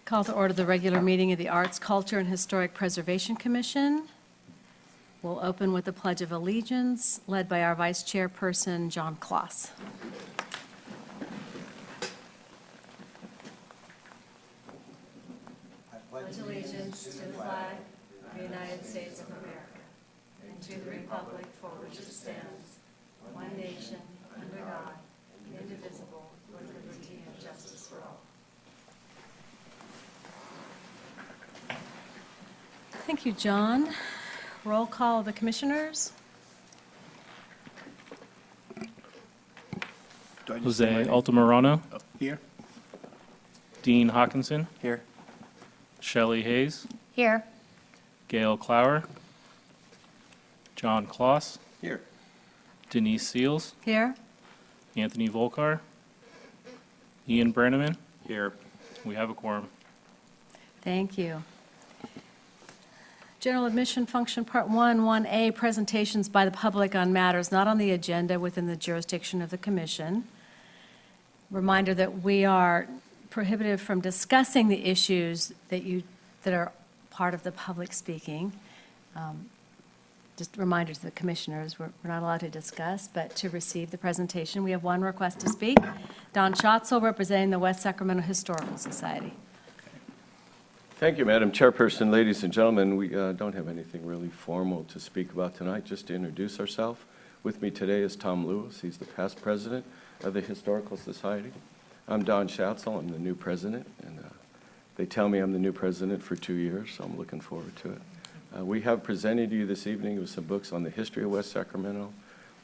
Call to order the regular meeting of the Arts, Culture, and Historic Preservation Commission. We'll open with the Pledge of Allegiance, led by our Vice Chairperson, John Kloss. I pledge allegiance to the flag of the United States of America and to the republic for which it stands, one nation, under God, indivisible, with liberty and justice for all. Thank you, John. Roll call of the commissioners. Jose Altamirano, Here. Dean Hawkinson, Here. Shelley Hayes, Here. Gail Clower, John Kloss, Here. Denise Seals, Here. Anthony Volkar, Ian Brenneman. Here. We have a quorum. Thank you. General Admission Function Part 1, 1A, presentations by the public on matters not on the agenda within the jurisdiction of the commission. Reminder that we are prohibited from discussing the issues that are part of the public speaking. Just a reminder to the commissioners, we're not allowed to discuss, but to receive the presentation. We have one request to speak. Don Schatzel, representing the West Sacramento Historical Society. Thank you, Madam Chairperson. Ladies and gentlemen, we don't have anything really formal to speak about tonight, just to introduce ourselves. With me today is Tom Lewis. He's the past president of the Historical Society. I'm Don Schatzel. I'm the new president, and they tell me I'm the new president for 2 years, so I'm looking forward to it. We have presented you this evening with some books on the history of West Sacramento,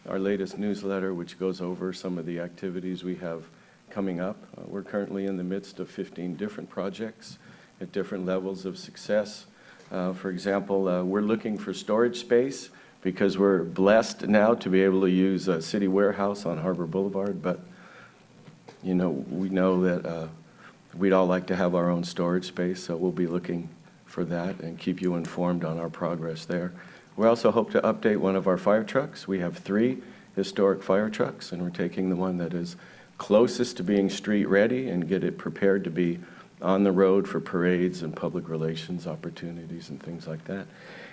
our latest newsletter, which goes over some of the activities we have coming up. We're currently in the midst of 15 different projects at different levels of success. For example, we're looking for storage space because we're blessed now to be able to use a city warehouse on Harbor Boulevard, but we know that we'd all like to have our own storage space, so we'll be looking for that and keep you informed on our progress there. We also hope to update one of our fire trucks. We have 3 historic fire trucks, and we're taking the one that is closest to being street ready and get it prepared to be on the road for parades and public relations opportunities and things like that.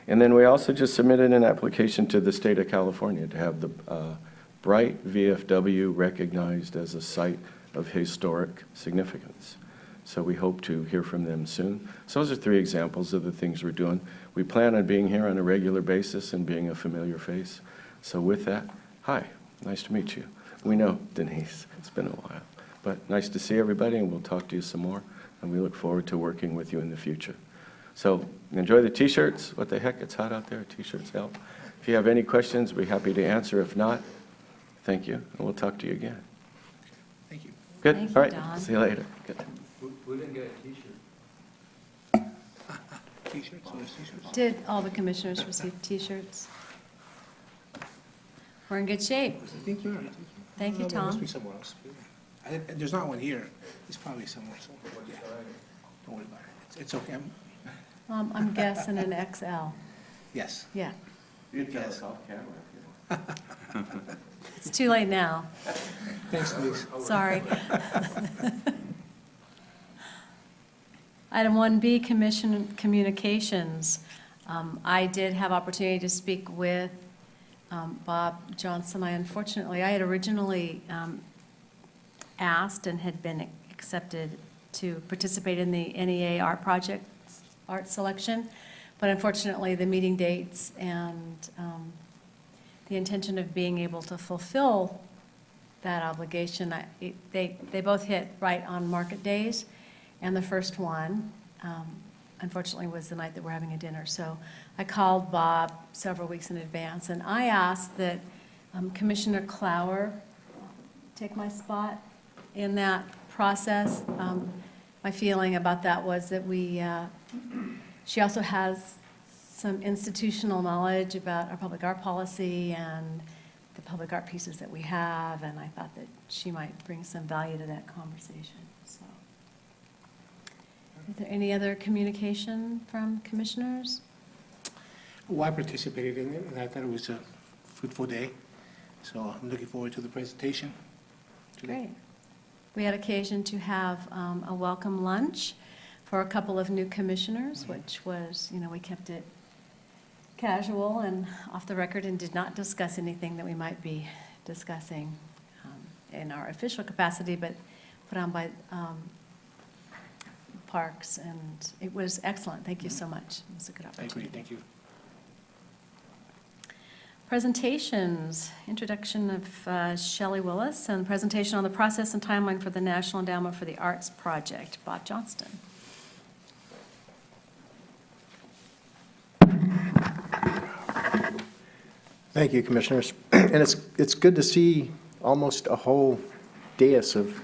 And then we also just submitted an application to the state of California to have the Bright VFW recognized as a site of historic significance. So we hope to hear from them soon. So those are 3 examples of the things we're doing. We plan on being here on a regular basis and being a familiar face. So with that, hi, nice to meet you. We know Denise, it's been a while. But nice to see everybody, and we'll talk to you some more. And we look forward to working with you in the future. So enjoy the T-shirts. What the heck, it's hot out there. T-shirts help. If you have any questions, we're happy to answer. If not, thank you, and we'll talk to you again. Thank you. Good? Thank you, All right, Don. see you later. Good. We didn't get a T-shirt. T-shirts, there's T-shirts. Did all the commissioners receive T-shirts? We're in good shape. I think you're right. Thank you, There must Tom. be somewhere else. There's not one here. It's probably somewhere. Yeah. Don't worry about it. It's okay. I'm guessing an XL. Yes. Yeah, You tell Yes. us off camera. it's too late now. Thanks, Denise. Sorry. Item 1B, Commission Communications. I did have opportunity to speak with Bob Johnson. I had originally asked and had been accepted to participate in the NEA art project, art selection, but unfortunately the meeting dates and the intention of being able to fulfill that obligation, they both hit right on market days, and the first one, unfortunately, was the night that we're having a dinner. So I called Bob several weeks in advance, and I asked that Commissioner Clower take my spot in that process. My feeling about that was that she also has some institutional knowledge about our public art policy and the public art pieces that we have, and I thought that she might bring some value to that conversation. So, is there any other communication from commissioners? Well, I participated in it, and I thought it was a fruitful day. So I'm looking forward to the presentation today. Great. We had occasion to have a welcome lunch for a couple of new commissioners, which was, we kept it casual and off the record and did not discuss anything that we might be discussing in our official capacity, but put on by Parks, and it was excellent. Thank you so much. It was a good I agree, opportunity. thank you. Presentations, introduction of Shelley Willis, and presentation on the process and timeline for the National Endowment for the Arts Project. Bob Johnston. Thank you, Commissioners. And it's good to see almost a whole dais of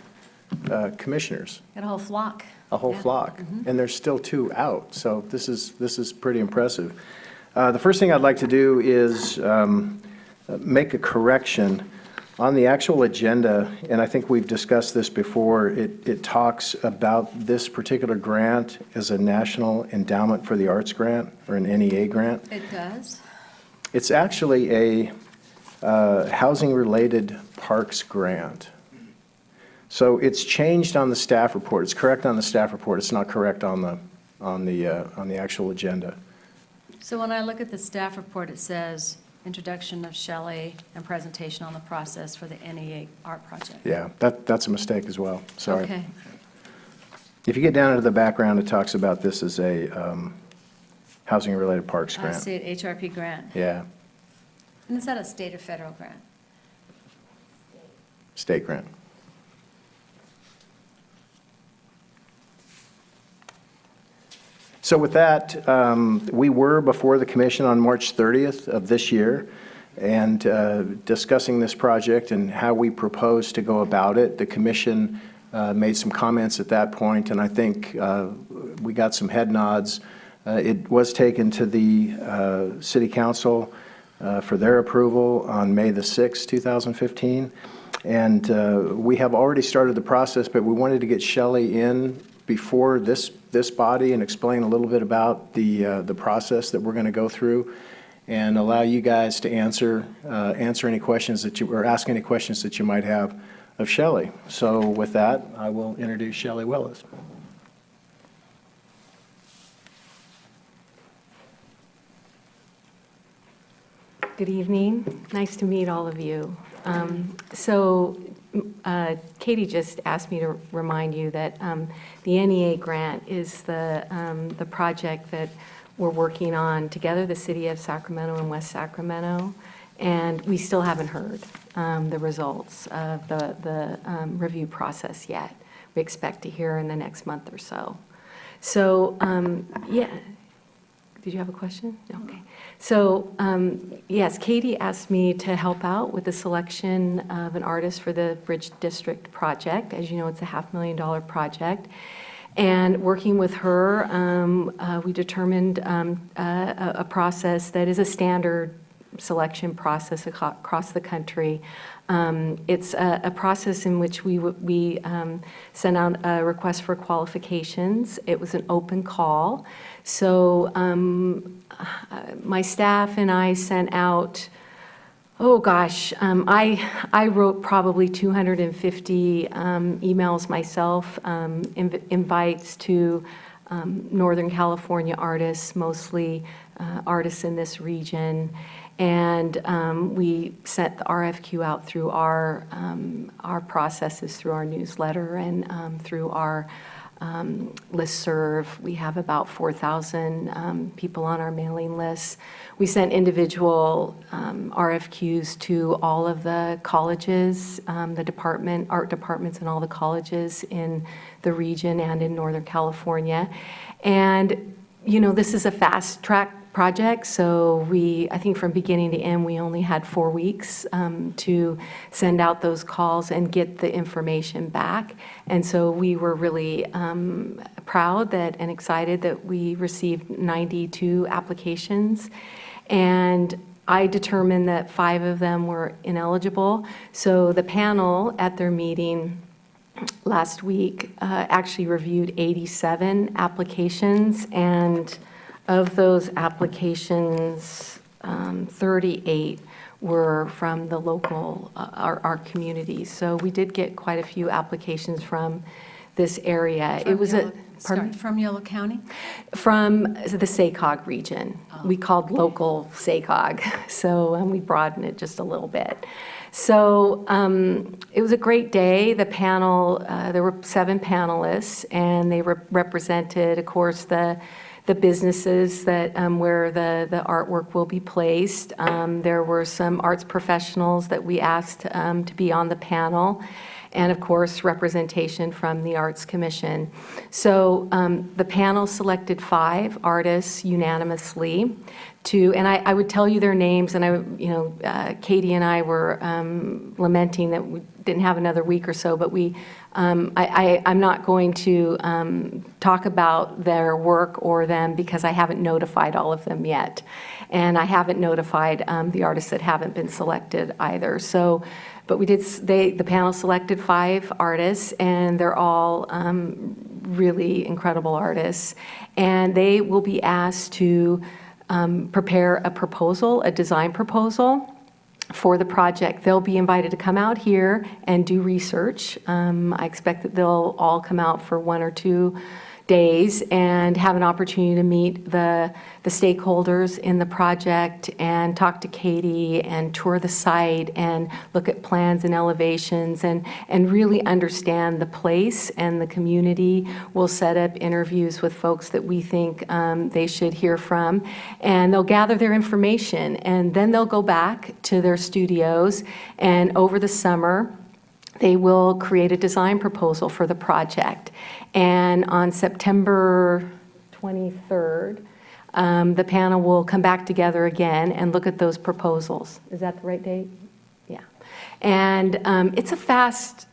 commissioners, Got a whole flock. a whole Yeah. flock, and there's still 2 out, so this is pretty impressive. The first thing I'd like to do is make a correction on the actual agenda, and I think we've discussed this before. It talks about this particular grant as a National Endowment for the Arts grant, or an NEA grant. It does. It's actually a housing-related parks grant. So it's changed on the staff report. It's correct on the staff report. It's not correct on the actual agenda. So when I look at the staff report, it says introduction of Shelley and presentation on the process for the NEA art project. Yeah, that's a mistake as well. Sorry. Okay. If you get down into the background, it talks about this as a housing-related parks I grant. see it, HRP grant. Yeah, And is that a state or federal grant? state grant. So with that, we were before the commission on March 30th of this year and discussing this project and how we propose to go about it. The commission made some comments at that point, and I think we got some head nods. It was taken to the city council for their approval on May the 6th, 2015. And we have already started the process, but we wanted to get Shelley in before this body and explain a little bit about the process that we're going to go through and allow you guys to answer any questions that you, or ask any questions that you might have of Shelley. So with that, I will introduce Shelley Willis. Good evening. Nice to meet all of you. Katie just asked me to remind you that the NEA grant is the project that we're working on together, the City of Sacramento and West Sacramento, and we still haven't heard the results of the review process yet. We expect to hear in the next month or so. So, yeah. Did you have a question? Okay. So, yes, Katie asked me to help out with the selection of an artist for the Bridge District project. As you know, it's a $500,000 project. And working with her, we determined a process that is a standard selection process across the country. It's a process in which we sent out a request for qualifications. It was an open call. So my staff and I sent out, I wrote probably 250 emails myself, invites to Northern California artists, mostly artists in this region. And we sent the RFQ out through our processes, through our newsletter and through our listserv. We have about 4,000 people on our mailing list. We sent individual RFQs to all of the colleges, art departments in all the colleges in the region and in Northern California. And, this is a fast track project, so I think from beginning to end, we only had 4 weeks to send out those calls and get the information back. And so we were really proud and excited that we received 92 applications. And I determined that 5 of them were ineligible. So the panel at their meeting last week actually reviewed 87 applications, and of those applications, 38 were from the local, our communities. So we did get quite a few applications from this area. From It was Yolo- pardon me? From Yolo County? From the SACOG region. We called local SACOG, so we broadened it just a little bit. So it was a great day. The panel, there were 7 panelists, and they represented, of course, the businesses that where the artwork will be placed. There were some arts professionals that we asked to be on the panel, and of course, representation from the Arts Commission. So the panel selected 5 artists unanimously to, and I would tell you their names, and Katie and I were lamenting that we didn't have another week or so, but I'm not going to talk about their work or them because I haven't notified all of them yet. And I haven't notified the artists that haven't been selected either. So, but the panel selected 5 artists, and they're all really incredible artists. And they will be asked to prepare a proposal, a design proposal for the project. They'll be invited to come out here and do research. I expect that they'll all come out for 1 or 2 days and have an opportunity to meet the stakeholders in the project and talk to Katie and tour the site and look at plans and elevations and really understand the place and the community. We'll set up interviews with folks that we think they should hear from, and they'll gather their information, and then they'll go back to their studios, and over the summer they will create a design proposal for the project. And on September 23rd, the panel will come back together again and look at those proposals. Is that the right date? Yeah. And it's a fast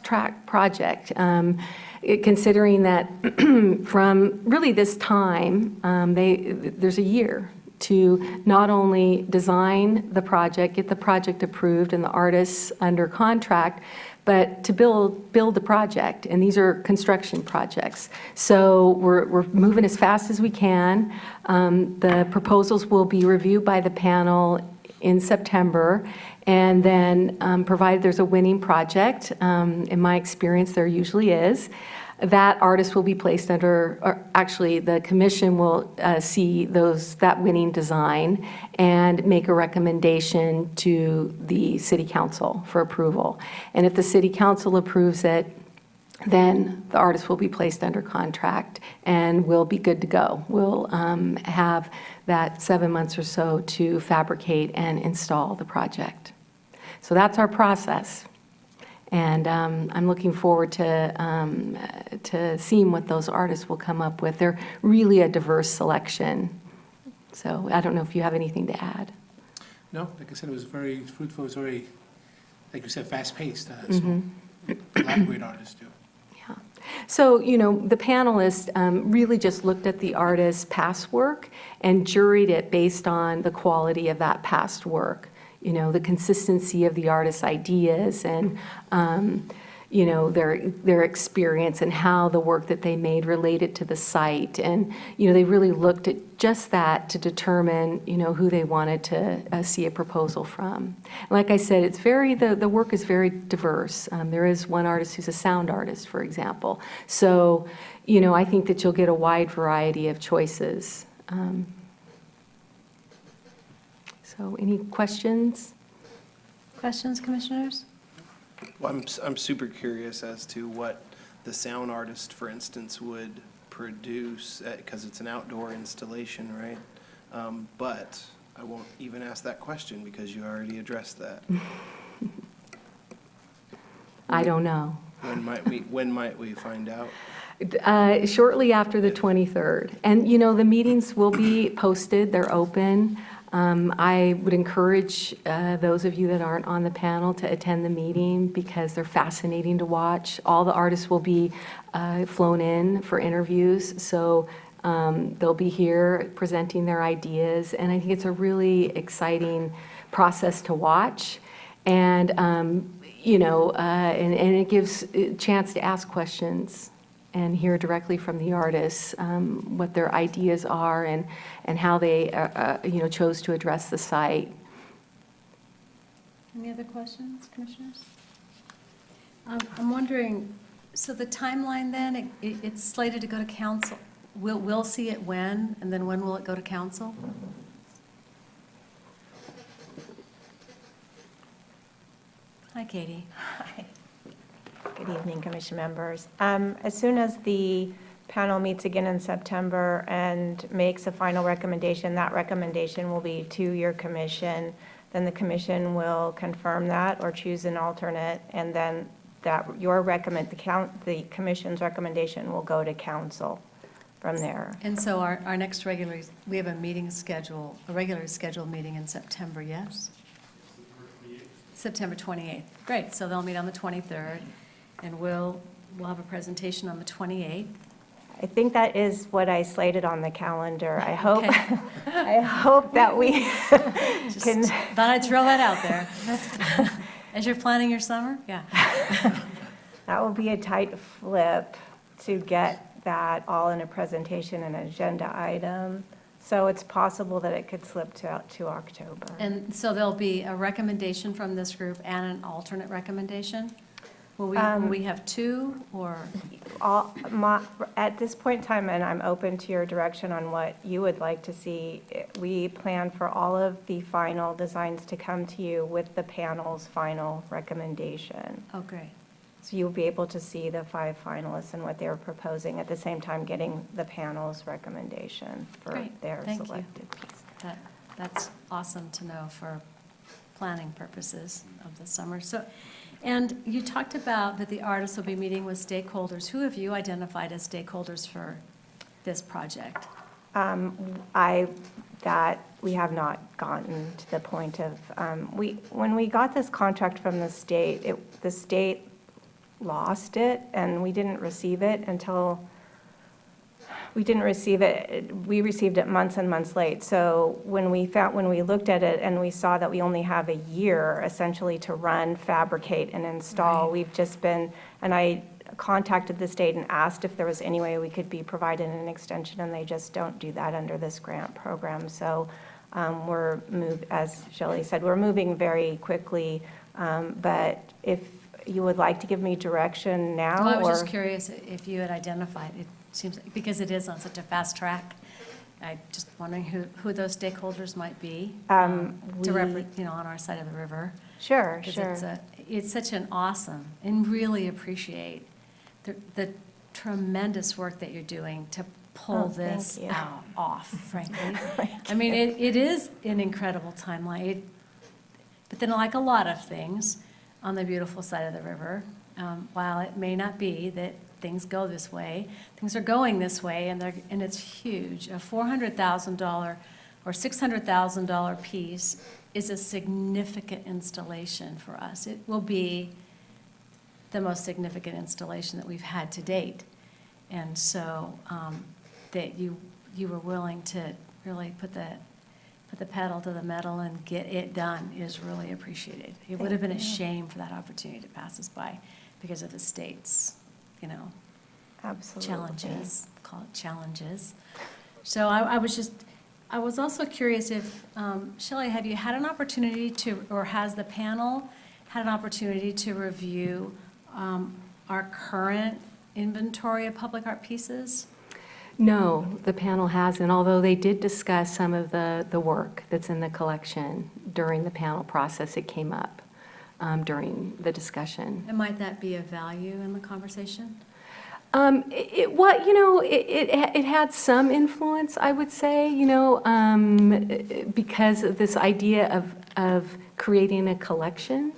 track project. Considering that from really this time, there's a year to not only design the project, get the project approved and the artists under contract, but to build the project. And these are construction projects. So we're moving as fast as we can. The proposals will be reviewed by the panel in September. And then provided there's a winning project, in my experience there usually is, that artist will be placed under, or actually the commission will see that winning design and make a recommendation to the city council for approval. And if the city council approves it, then the artist will be placed under contract and we'll be good to go. We'll have that 7 months or so to fabricate and install the project. So that's our process. And I'm looking forward to seeing what those artists will come up with. They're really a diverse selection. So I don't know if you have anything to add. No, like I said, it was very fruitful. It was very, like you said, fast-paced. So a lot of great artists do. Yeah. So, the panelists really just looked at the artist's past work and juried it based on the quality of that past work. The consistency of the artist's ideas and, their experience and how the work that they made related to the site. And, they really looked at just that to determine, who they wanted to see a proposal from. Like I said, it's the work is very diverse. There is one artist who's a sound artist, for example. So, I think that you'll get a wide variety of choices. So any questions? Questions, commissioners? Well, I'm super curious as to what the sound artist, for instance, would produce, because it's an outdoor installation, right? But I won't even ask that question because you already addressed that. I don't know. When might we find out? Shortly after the 23rd. And, the meetings will be posted, they're open. I would encourage those of you that aren't on the panel to attend the meeting because they're fascinating to watch. All the artists will be flown in for interviews, so they'll be here presenting their ideas, and I think it's a really exciting process to watch. And, and it gives a chance to ask questions and hear directly from the artists what their ideas are and how they chose to address the site. Any other questions, commissioners? I'm wondering, So the timeline then, it's slated to go to council. We'll see it when, and then when will it go to council? Hi, Katie. Hi. Good evening, Commission members. As soon as the panel meets again in September and makes a final recommendation, that recommendation will be to your commission. Then the commission will confirm that or choose an alternate, and then the commission's recommendation will go to council from there. And so our next we have a regularly scheduled meeting in September, yes? September 28th. Great, so they'll meet on the 23rd, and we'll have a presentation on the 28th. I think that is what I slated on the calendar. I hope, Okay. I hope that we Just can. thought I'd throw that out there. As you're planning your summer? Yeah. That will be a tight flip to get that all in a presentation and agenda item. So it's possible that it could slip to October. And so there'll be a recommendation from this group and an alternate recommendation? Will we have two, or? At this point in time, and I'm open to your direction on what you would like to see, we plan for all of the final designs to come to you with the panel's final recommendation. Oh, great. So you'll be able to see the 5 finalists and what they're proposing, at the same time getting the panel's recommendation for Great. their Thank you. selected piece. That's awesome to know for planning purposes of the summer. So, and you talked about that the artists will be meeting with stakeholders. Who have you identified as stakeholders for this project? That we have not gotten to the point of, when we got this contract from the state, the state lost it, and we didn't receive it until, we received it months and months late. So when we looked at it and we saw that we only have a year essentially to run, fabricate, and install, Right. we've just been, and I contacted the state and asked if there was any way we could be provided an extension, and they just don't do that under this grant program. So as Shelley said, we're moving very quickly, but if you would like to give me direction now, Well, I was or just curious if you had identified, it seems, because it is on such a fast track, I'm just wondering who those stakeholders might be to represent, on our side of the river. Sure, Because it's such an awesome, and really appreciate the tremendous work that you're doing to pull Oh, thank this you. off, frankly. Thank I mean, it is an incredible timeline. But then, like a lot of things on the beautiful side of the river, while it may not be that things go this way, things are going this way, and it's huge. A $400,000 or $600,000 piece is a significant installation for us. It will be the most significant installation that we've had to date. And so that you were willing to really put the pedal to the metal and get it done is really appreciated. It would have been a shame for that opportunity to pass us by because of the state's, absolutely. challenges, call it challenges. So I was also curious if, Shelley, have you had an opportunity to, or has the panel had an opportunity to review our current inventory of public art pieces? No, the panel hasn't, although they did discuss some of the work that's in the collection during the panel process. It came up during the discussion. And might that be of value in the conversation? It had some influence, I would say, because of this idea of creating a collection,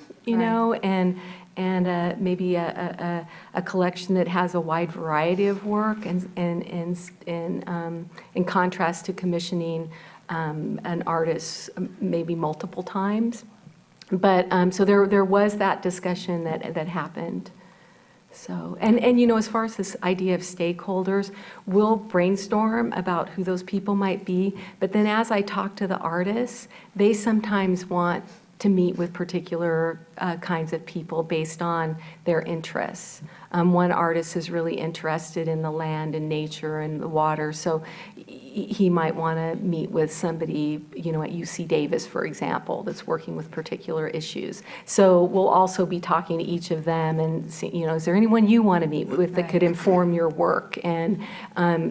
and maybe a collection that has a wide variety of work, and in contrast to commissioning an artist maybe multiple times. But so there was that discussion that happened. So, and as far as this idea of stakeholders, we'll brainstorm about who those people might be. But then as I talk to the artists, they sometimes want meet with particular kinds of people based on their interests. One artist is really interested in the land and nature and the water, so he might want to meet with somebody, you know, at UC Davis, for example, that's working with particular issues. So we'll also be talking to each of them and see, you know, is there anyone you want to meet with that could inform your work, and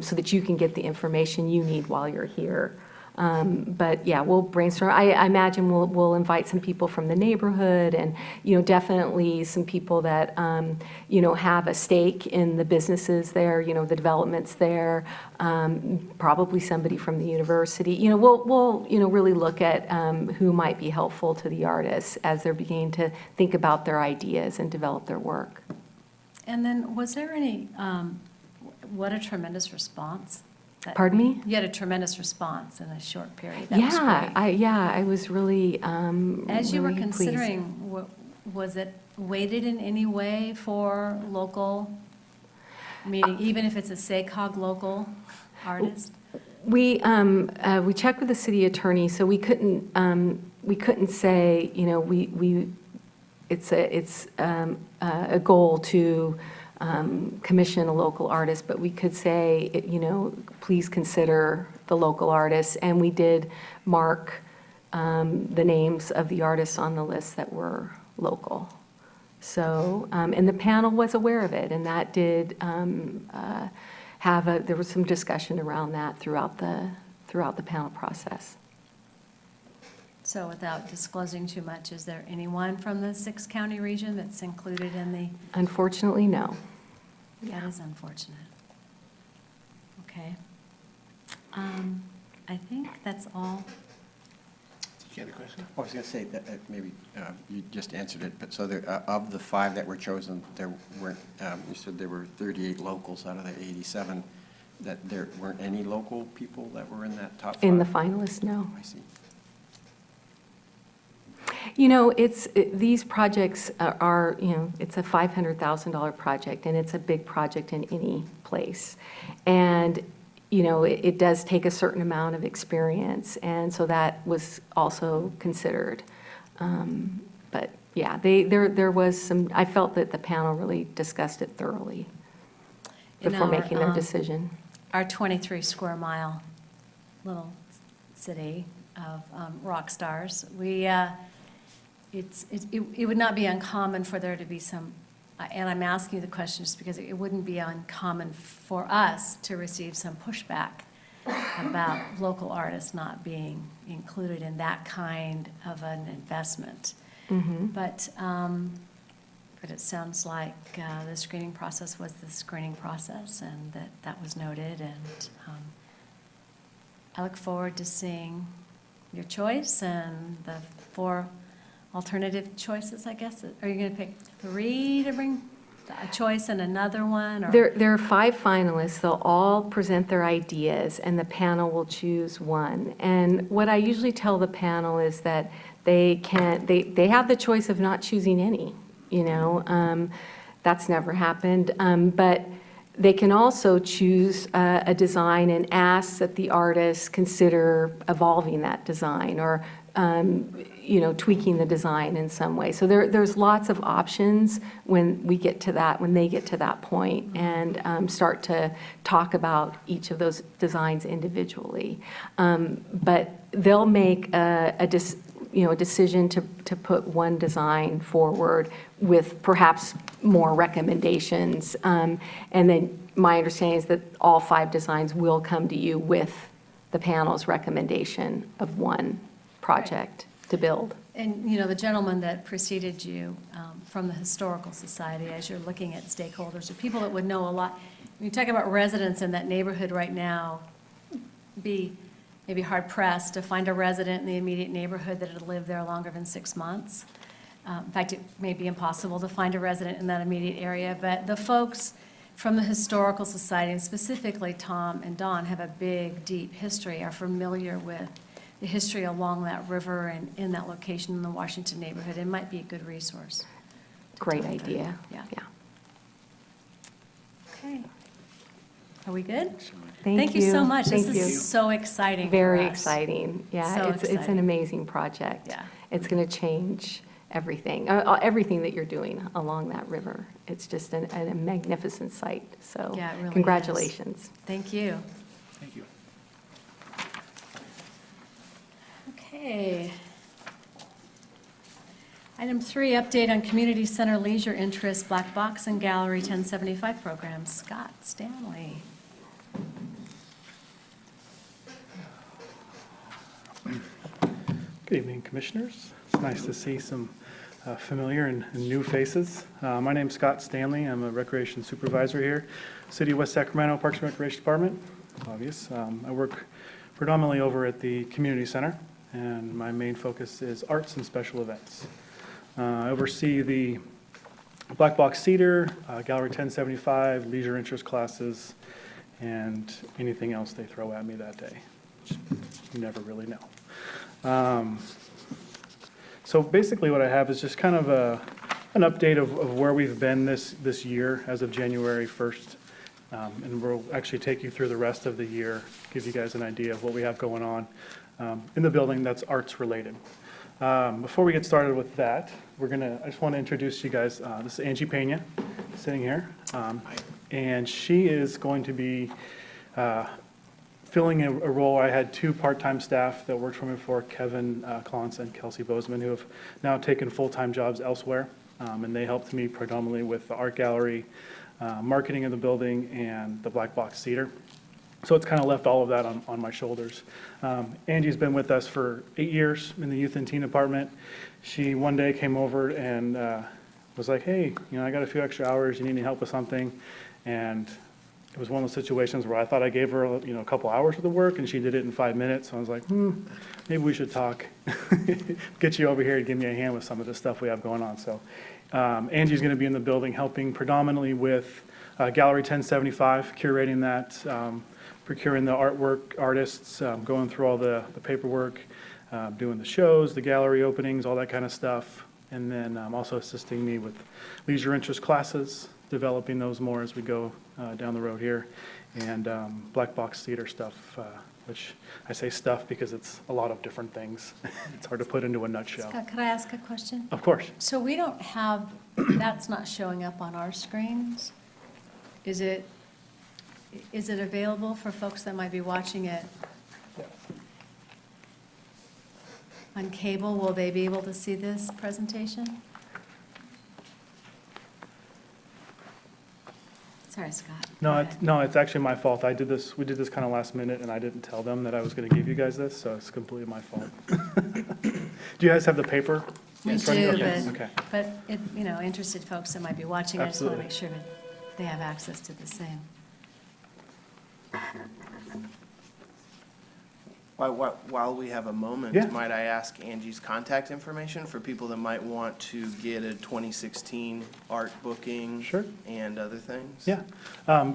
so that you can get the information you need while you're here. But yeah, we'll brainstorm. I imagine we'll invite some people from the neighborhood, and, you know, definitely some people that, you know, have a stake in the businesses there, you know, the developments there, probably somebody from the university. You know, we'll you know, really look at who might be helpful to the artists as they're beginning to think about their ideas and develop their work. And then, was there any, what a tremendous response. Pardon me? You had a tremendous response in a short period. That was great. I was really, As you were really pleased. considering, was it weighted in any way for local, meaning even if it's a SACOG local artist? We checked with the city attorney, so we couldn't say, you know, it's a goal to commission a local artist, but we could say, you know, please consider the local artists. And we did mark the names of the artists on the list that were local. So, and the panel was aware of it, and that did there was some discussion around that throughout the panel process. So without disclosing too much, is there anyone from the 6-county region that's included in the? Unfortunately, no. That is unfortunate. Okay. I think that's all. Did you have a question? I was going to say that maybe you just answered it, but so there, of the 5 that were chosen, there weren't, you said there were 38 locals out of the 87, that there weren't any local people that were in that top 5? In the finalists, no. I see. You know, these projects are, you know, it's a $500,000 project, and it's a big project in any place. And, you know, it does take a certain amount of experience, and so that was also considered. But yeah, there was some, I felt that the panel really discussed it thoroughly before making their decision. Our 23 square mile little city of rock stars, it would not be uncommon for there to be some, and I'm asking you the question just because it wouldn't be uncommon for us to receive some pushback about local artists not being included in that kind of an investment. Mm-hmm. But it sounds like the screening process was the screening process, and that was noted, and I look forward to seeing your choice and the 4 alternative choices, I guess. Are you going to pick 3 to bring a choice and another one? Or? There are 5 finalists. They'll all present their ideas, and the panel will choose one. And what I usually tell the panel is that they have the choice of not choosing any, you know. That's never happened. But they can also choose a design and ask that the artist consider evolving that design, or you know, tweaking the design in some way. So there's lots of options when they get to that point, and start to talk about each of those designs individually. But they'll make a decision to put one design forward with perhaps more recommendations. And then my understanding is that all 5 designs will come to you with the panel's recommendation of one project to build. And, you know, the gentleman that preceded you from the Historical Society, as you're looking at stakeholders, or people that would know a lot, when you talk about residents in that neighborhood right now, be maybe hard-pressed to find a resident in the immediate neighborhood that had lived there longer than 6 months. In fact, it may be impossible to find a resident in that immediate area, but the folks from the Historical Society, and specifically Tom and Don, have a big, deep history, are familiar with the history along that river and in that location in the Washington neighborhood. It might be a good resource. Great idea. Yeah. Yeah. Okay. Are we good? Thank Thank you so much. This Thank you. is so exciting for Very us. exciting. Yeah, So it's an exciting. amazing project. Yeah. It's going to change everything, everything that you're doing along that river. It's just a magnificent sight, so Yeah, it really is. congratulations. Thank you. Thank you. Okay. Item 3, update on community center leisure interest, Black Box and Gallery 1075 program. Scott Stanley. Good evening, Commissioners. It's nice to see some familiar and new faces. My name's Scott Stanley. I'm a Recreation Supervisor here, City of West Sacramento Parks and Recreation Department. Obvious. I work predominantly over at the Community Center, and my main focus is arts and special events. I oversee the Black Box Cedar, Gallery 1075, leisure interest classes, and anything else they throw at me that day, which you never really know. So basically what I have is just kind of an update of where we've been this year as of January 1st. And we'll actually take you through the rest of the year, give you guys an idea of what we have going on in the building that's arts related. Before we get started with that, I just want to introduce you guys. This is Angie Pena, sitting here. And she is going to be filling a role. I had 2 part-time staff that worked for me before, Kevin Clance and Kelsey Bozeman, who have now taken full-time jobs elsewhere. And they helped me predominantly with the art gallery, marketing of the building, and the Black Box Cedar. So it's kind of left all of that on my shoulders. Angie's been with us for 8 years in the youth and teen department. She one day came over and was like, hey, I got a few extra hours, you need any help with something? And it was one of those situations where I thought I gave her a couple hours of the work, and she did it in 5 minutes. So I was like, maybe we should talk, get you over here and give me a hand with some of the stuff we have going on. So Angie's going to be in the building helping predominantly with Gallery 1075, curating that, procuring the artwork, artists, going through all the paperwork, doing the shows, the gallery openings, all that kind of stuff. And then also assisting me with leisure interest classes, developing those more as we go down the road here. And Black Box Theater stuff, which I say stuff because it's a lot of different things. It's hard to put into a nutshell. Scott, could I ask a question? Of course. So we don't have, that's not showing up on our screens. Is it available for folks that might be watching it on cable? Will they be able to see this presentation? Sorry, Scott. Go ahead. No, it's actually my fault. We did this kind of last minute, and I didn't tell them that I was going to give you guys this, so it's completely my fault. Do you guys have the paper? We in front of do, you? Okay. Okay. but interested folks that might be watching, I just want to Absolutely. make sure that they have access to the same. While we have a moment, Yeah. might I ask Angie's contact information for people that might want to get a 2016 art booking? Sure. And other things? Yeah.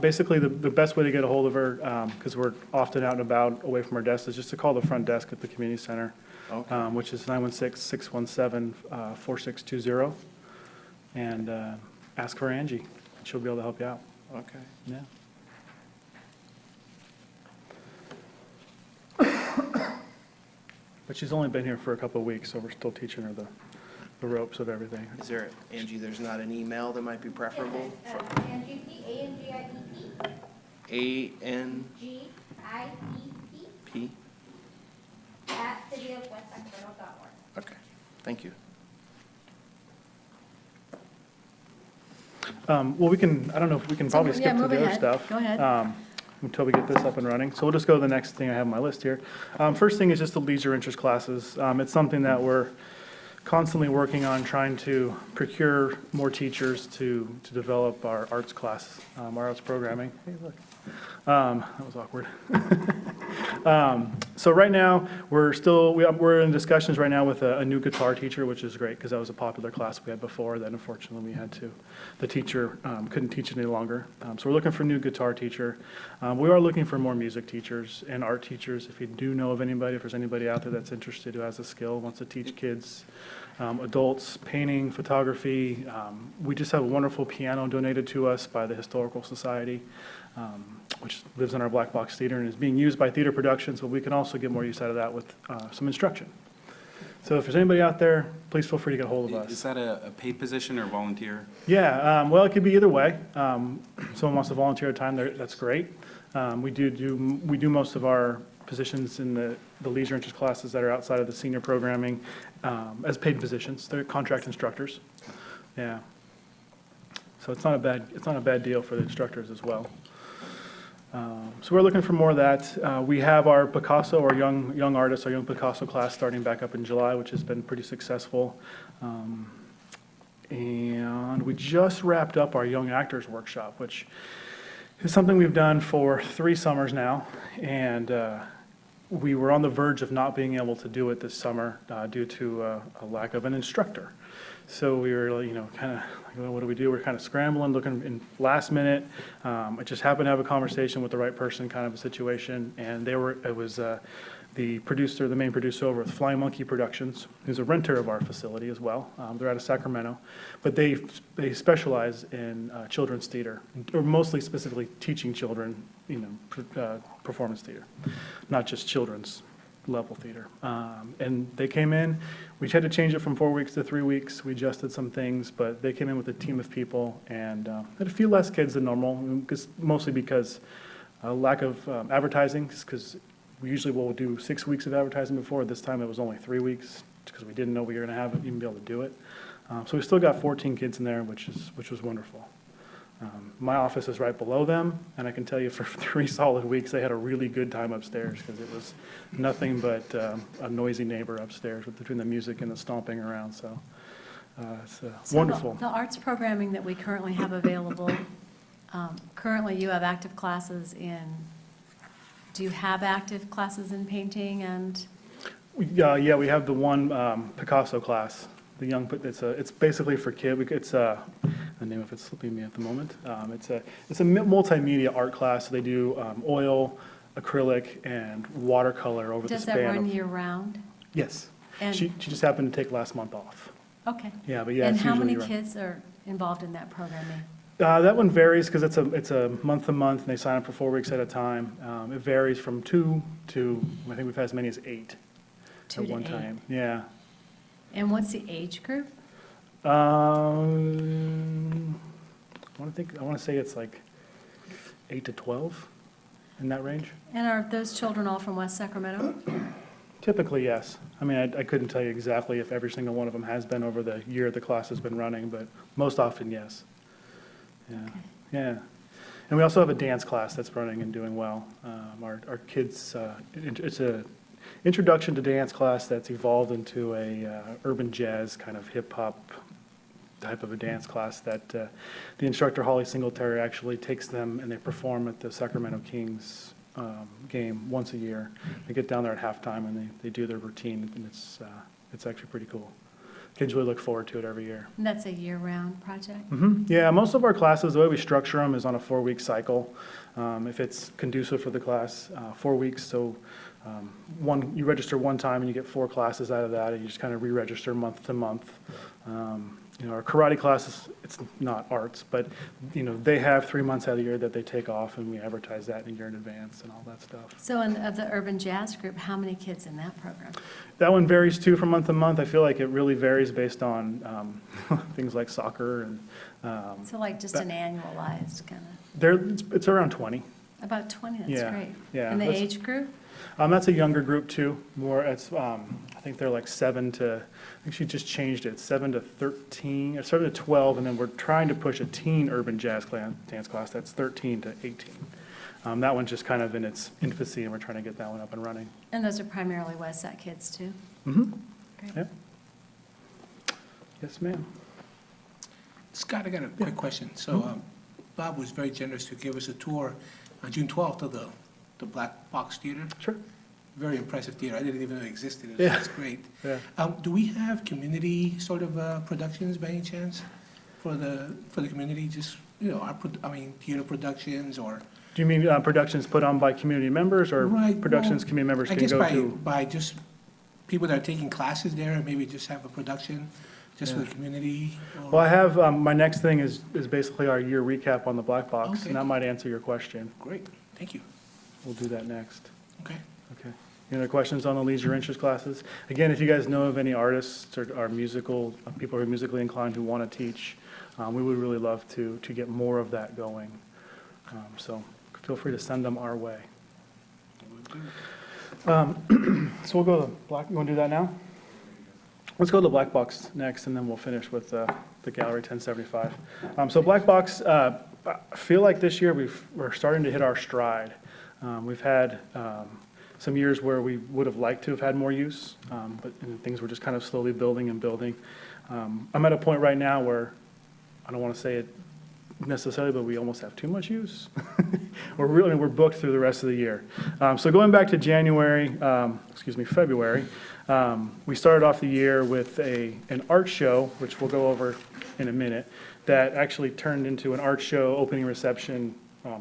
Basically, the best way to get a hold of her, because we're often out and about away from our desk, is just to call the front desk at the community center, Okay. which is 916-617-4620, and ask for Angie. She'll be able to help you out. Okay. Yeah. But she's only been here for a couple of weeks, so we're still teaching her the ropes of everything. Is there, Angie, there's not an email that might be preferable? ANGIEP, ANGIEP, A-N-P? GIEP, at cityofwestsacramento.org. Okay, thank you. Well, I don't know if we can probably So, skip yeah, to move the other ahead. stuff. Go ahead. Until we get this up and running. So we'll just go to the next thing I have on my list here. First thing is just the leisure interest classes. It's something that we're constantly working on, trying to procure more teachers to develop our arts class, our arts programming. Hey, look. That was awkward. So right now, we're in discussions right now with a new guitar teacher, which is great, because that was a popular class we had before, that unfortunately the teacher couldn't teach it any longer. So we're looking for a new guitar teacher. We are looking for more music teachers and art teachers. If you do know of anybody, if there's anybody out there that's interested, who has a skill, wants to teach kids, adults, painting, photography. We just have a wonderful piano donated to us by the Historical Society, which lives in our black box theater and is being used by theater productions, but we can also get more use out of that with some instruction. So if there's anybody out there, please feel free to get a hold of us. Is that a paid position or volunteer? Yeah, well, it could be either way. Someone wants to volunteer time, that's great. We do most of our positions in the leisure interest classes that are outside of the senior programming as paid positions. They're contract instructors. Yeah. So it's not a bad deal for the instructors as well. So we're looking for more of that. We have our Picasso, our young artists, our young Picasso class starting back up in July, which has been pretty successful. And we just wrapped up our young actors workshop, which is something we've done for 3 summers now. And we were on the verge of not being able to do it this summer due to a lack of an instructor. So we were, kind of, what do we do? We're kind of scrambling, looking in last minute. I just happened to have a conversation with the right person, kind of a situation, and it was the main producer over at Flying Monkey Productions, who's a renter of our facility as well. They're out of Sacramento, but they specialize in children's theater, or mostly specifically teaching children, performance theater, not just children's level theater. And they came in, we had to change it from 4 weeks to 3 weeks. We adjusted some things, but they came in with a team of people and had a few less kids than normal, mostly because lack of advertising, because we usually will do 6 weeks of advertising before. This time it was only 3 weeks because we didn't know we were going to even be able to do it. So we still got 14 kids in there, which was wonderful. My office is right below them, and I can tell you for 3 solid weeks, they had a really good time upstairs because it was nothing but a noisy neighbor upstairs between the music and the stomping around, so it's So wonderful. The arts programming that we currently have available, currently you have active classes do you have active classes in painting and? Yeah, we have the one Picasso class, the young, it's basically for kids. It's the name of it's slipping me at the moment. It's a multimedia art class. So they do oil, acrylic, and watercolor over the span. Does that run year round? Yes. And- She just happened to take last month off. Okay. Yeah, but yeah, And it's how usually many year-round. kids are involved in that programming? That one varies because it's a month to month, and they sign up for 4 weeks at a time. It varies from 2 to, I think we've had as many as 8 2 at to one 8. time. Yeah. And what's the age group? I want to say it's like 8 to 12, in that range. And are those children all from West Sacramento? Typically, yes. I mean, I couldn't tell you exactly if every single one of them has been over the year the class has been running, but most often, yes. Yeah, yeah. And we also have a dance class that's running and doing well. Our kids, it's a introduction to dance class that's evolved into a urban jazz kind of hip-hop type of a dance class that the instructor, Holly Singletary, actually takes them and they perform at the Sacramento Kings game once a year. They get down there at halftime and they do their routine, and it's actually pretty cool. Kids really look forward to it every year. And that's a year-round project? Yeah, most of our classes, the way we structure them is on a 4-week cycle. If it's conducive for the class, 4 weeks, so you register one time and you get 4 classes out of that, and you just kind of re-register month to month. Our karate classes, it's not arts, but, they have 3 months out of the year that they take off, and we advertise that in a year in advance and all that stuff. So of the urban jazz group, how many kids in that program? That one varies too from month to month. I feel like it really varies based on things like soccer and. So like just an annualized kind of, It's around 20. about 20, that's Yeah, great. yeah, And the that's- age group? That's a younger group too, I think they're like 7 to, I think she just changed it, 7 to 13, or 7 to 12, and then we're trying to push a teen urban jazz dance class, that's 13 to 18. That one's just kind of in its infancy, and we're trying to get that one up and running. And those are primarily West Sac kids too? Mm-hmm. Great. Yep. Yes, ma'am. Scott, I got a quick question. So Bob was very generous to give us a tour on June 12th of the Black Box Theater. Sure. very impressive theater. I didn't even know it existed. Yeah. It's great. Yeah. Do we have community sort of productions by any chance for the community? Just, theater productions or? Do you mean productions put on by community members or Right, productions well, community members I can guess go to? by just people that are taking classes there, and maybe just have a production just for Yeah. the community? or- Well, I have, my next thing is basically our year recap on the Black Box, Okay. and that might answer your question. Great, thank you. We'll do that next. Okay. Okay. Any other questions on the leisure interest classes? Again, if you guys know of any artists or musical, people who are musically inclined who want to teach, we would really love to get more of that going. So feel free to send them our way. So we'll go to the Black, you want to do that now? Let's go to the Black Box next, and then we'll finish with the Gallery 1075. So Black Box, I feel like this year we're starting to hit our stride. We've had some years where we would have liked to have had more use, but things were just kind of slowly building and building. I'm at a point right now where, I don't want to say it necessarily, but we almost have too much use. We're booked through the rest of the year. So going back to February, we started off the year with an art show, which we'll go over in a minute, that actually turned into an art show opening reception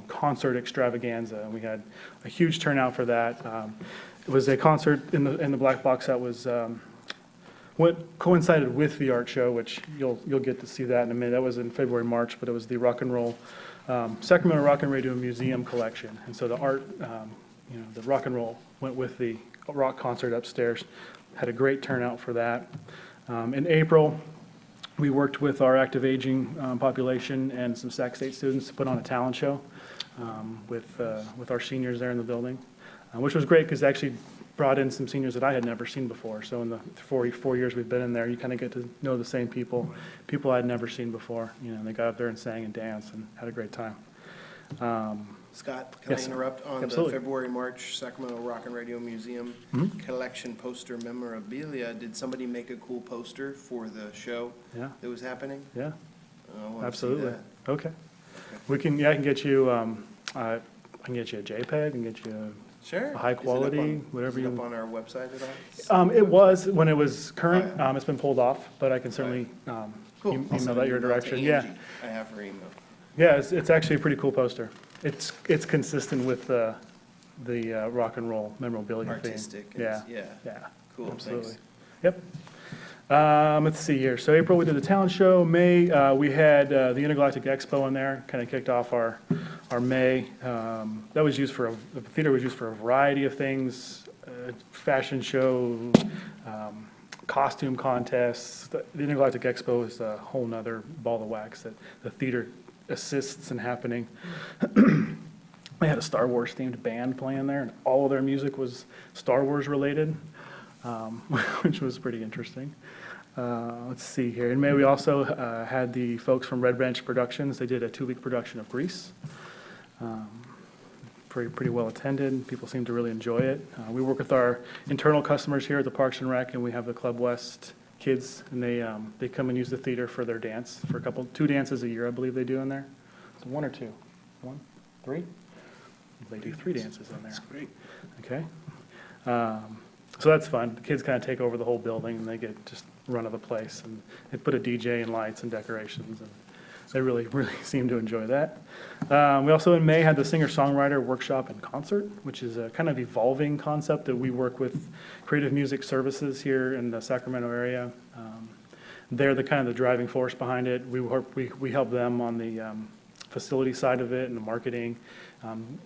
concert extravaganza, and we had a huge turnout for that. It was a concert in the Black Box that was what coincided with the art show, which you'll get to see that in a minute. That was in February, March, but it was the Rock and Roll Sacramento Rock and Radio Museum collection, and so the art, the rock and roll went with the rock concert upstairs. Had a great turnout for that. In April, we worked with our active aging population and some Sac State students to put on a talent show with our seniors there in the building, which was great because it actually brought in some seniors that I had never seen before. So in the 4 years we've been in there, you kind of get to know the same people I'd never seen before. They got up there and sang and danced and had a great time. Scott, can I Yes, interrupt on the absolutely. February, March Sacramento Rock and Radio Museum Mhm. collection poster memorabilia? Did somebody make a cool poster for the show Yeah, that was happening? yeah, I wanna see absolutely. that. Okay. I can get you, I can get you a JPEG, I can get you Sure. a high Is it up quality, on- whatever Is it you. up on our website at all? It was, when it was current, Oh, yeah. it's been pulled off, but I can certainly Cool. I'll email send that an your email to direction. Yeah, Angie. I have her email. yeah, it's actually a pretty cool poster. It's consistent with the rock and roll memorabilia theme. Artistic. Yeah, Yeah. yeah, Cool, absolutely. thanks. Yep. Let's see here. So April, we did the talent show. May, we had the Intergalactic Expo in there, kind of kicked off our May. That was used the theater was used for a variety of things, fashion show, costume contests. The Intergalactic Expo is a whole nother ball of wax that the theater assists in happening. They had a Star Wars themed band playing there, and all of their music was Star Wars related, which was pretty interesting. Let's see here. In May, we also had the folks from Red Branch Productions. They did a 2-week production of Grease. Pretty well attended. People seem to really enjoy it. We work with our internal customers here at the Parks and Rec, and we have the Club West kids, and they come and use the theater for their dance, for 2 dances a year, I believe they do in there. So 1 or 2? 1? 3? They do 3 dances in there. That's great. Okay. So that's fun. The kids kind of take over the whole building, and they get just run of the place, and they put a DJ and lights and decorations, and they really seem to enjoy that. We also in May had the singer-songwriter workshop and concert, which is a kind of evolving concept that we work with Creative Music Services here in the Sacramento area. They're the kind of the driving force behind it. We help them on the facility side of it and the marketing.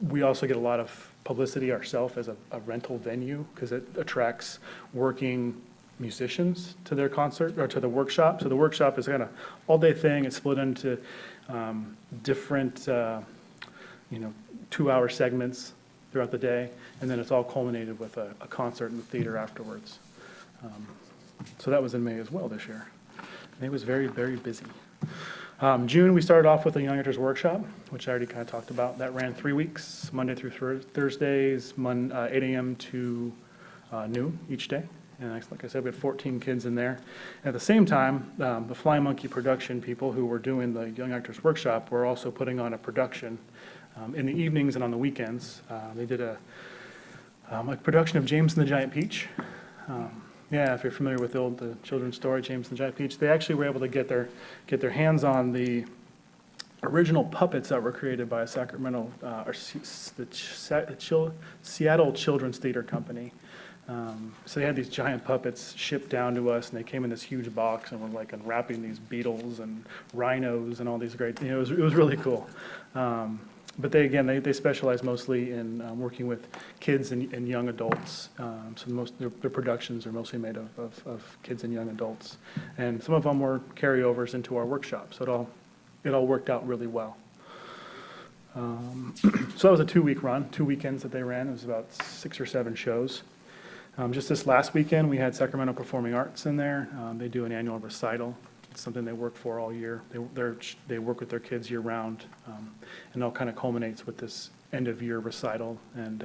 We also get a lot of publicity ourselves as a rental venue because it attracts working musicians to their concert or to the workshop. So the workshop is kind of all-day thing. It's split into different, 2-hour segments throughout the day, and then it's all culminated with a concert in the theater afterwards. So that was in May as well this year. May was very, very busy. June, we started off with a Young Actors Workshop, which I already kind of talked about. That ran 3 weeks, Monday through Thursdays, 8 a.m. to noon each day. And like I said, we had 14 kids in there. At the same time, the Fly Monkey production people who were doing the Young Actors Workshop were also putting on a production in the evenings and on the weekends. They did A production of James and the Giant Peach. Yeah, if you're familiar with the children's story, James and the Giant Peach, they actually were able to get their hands on the original puppets that were created by a Sacramento, Seattle Children's Theater Company. So they had these giant puppets shipped down to us, and they came in this huge box, and were like unwrapping these beetles and rhinos and all these great, it was really cool. But they specialize mostly in working with kids and young adults. So their productions are mostly made of kids and young adults. And some of them were carryovers into our workshop, so it all worked out really well. So that was a 2-week run, 2 weekends that they ran. It was about 6 or 7 shows. Just this last weekend, we had Sacramento Performing Arts in there. They do an annual recital. It's something they work for all year. They work with their kids year-round, and it all kind of culminates with this end-of-year recital. And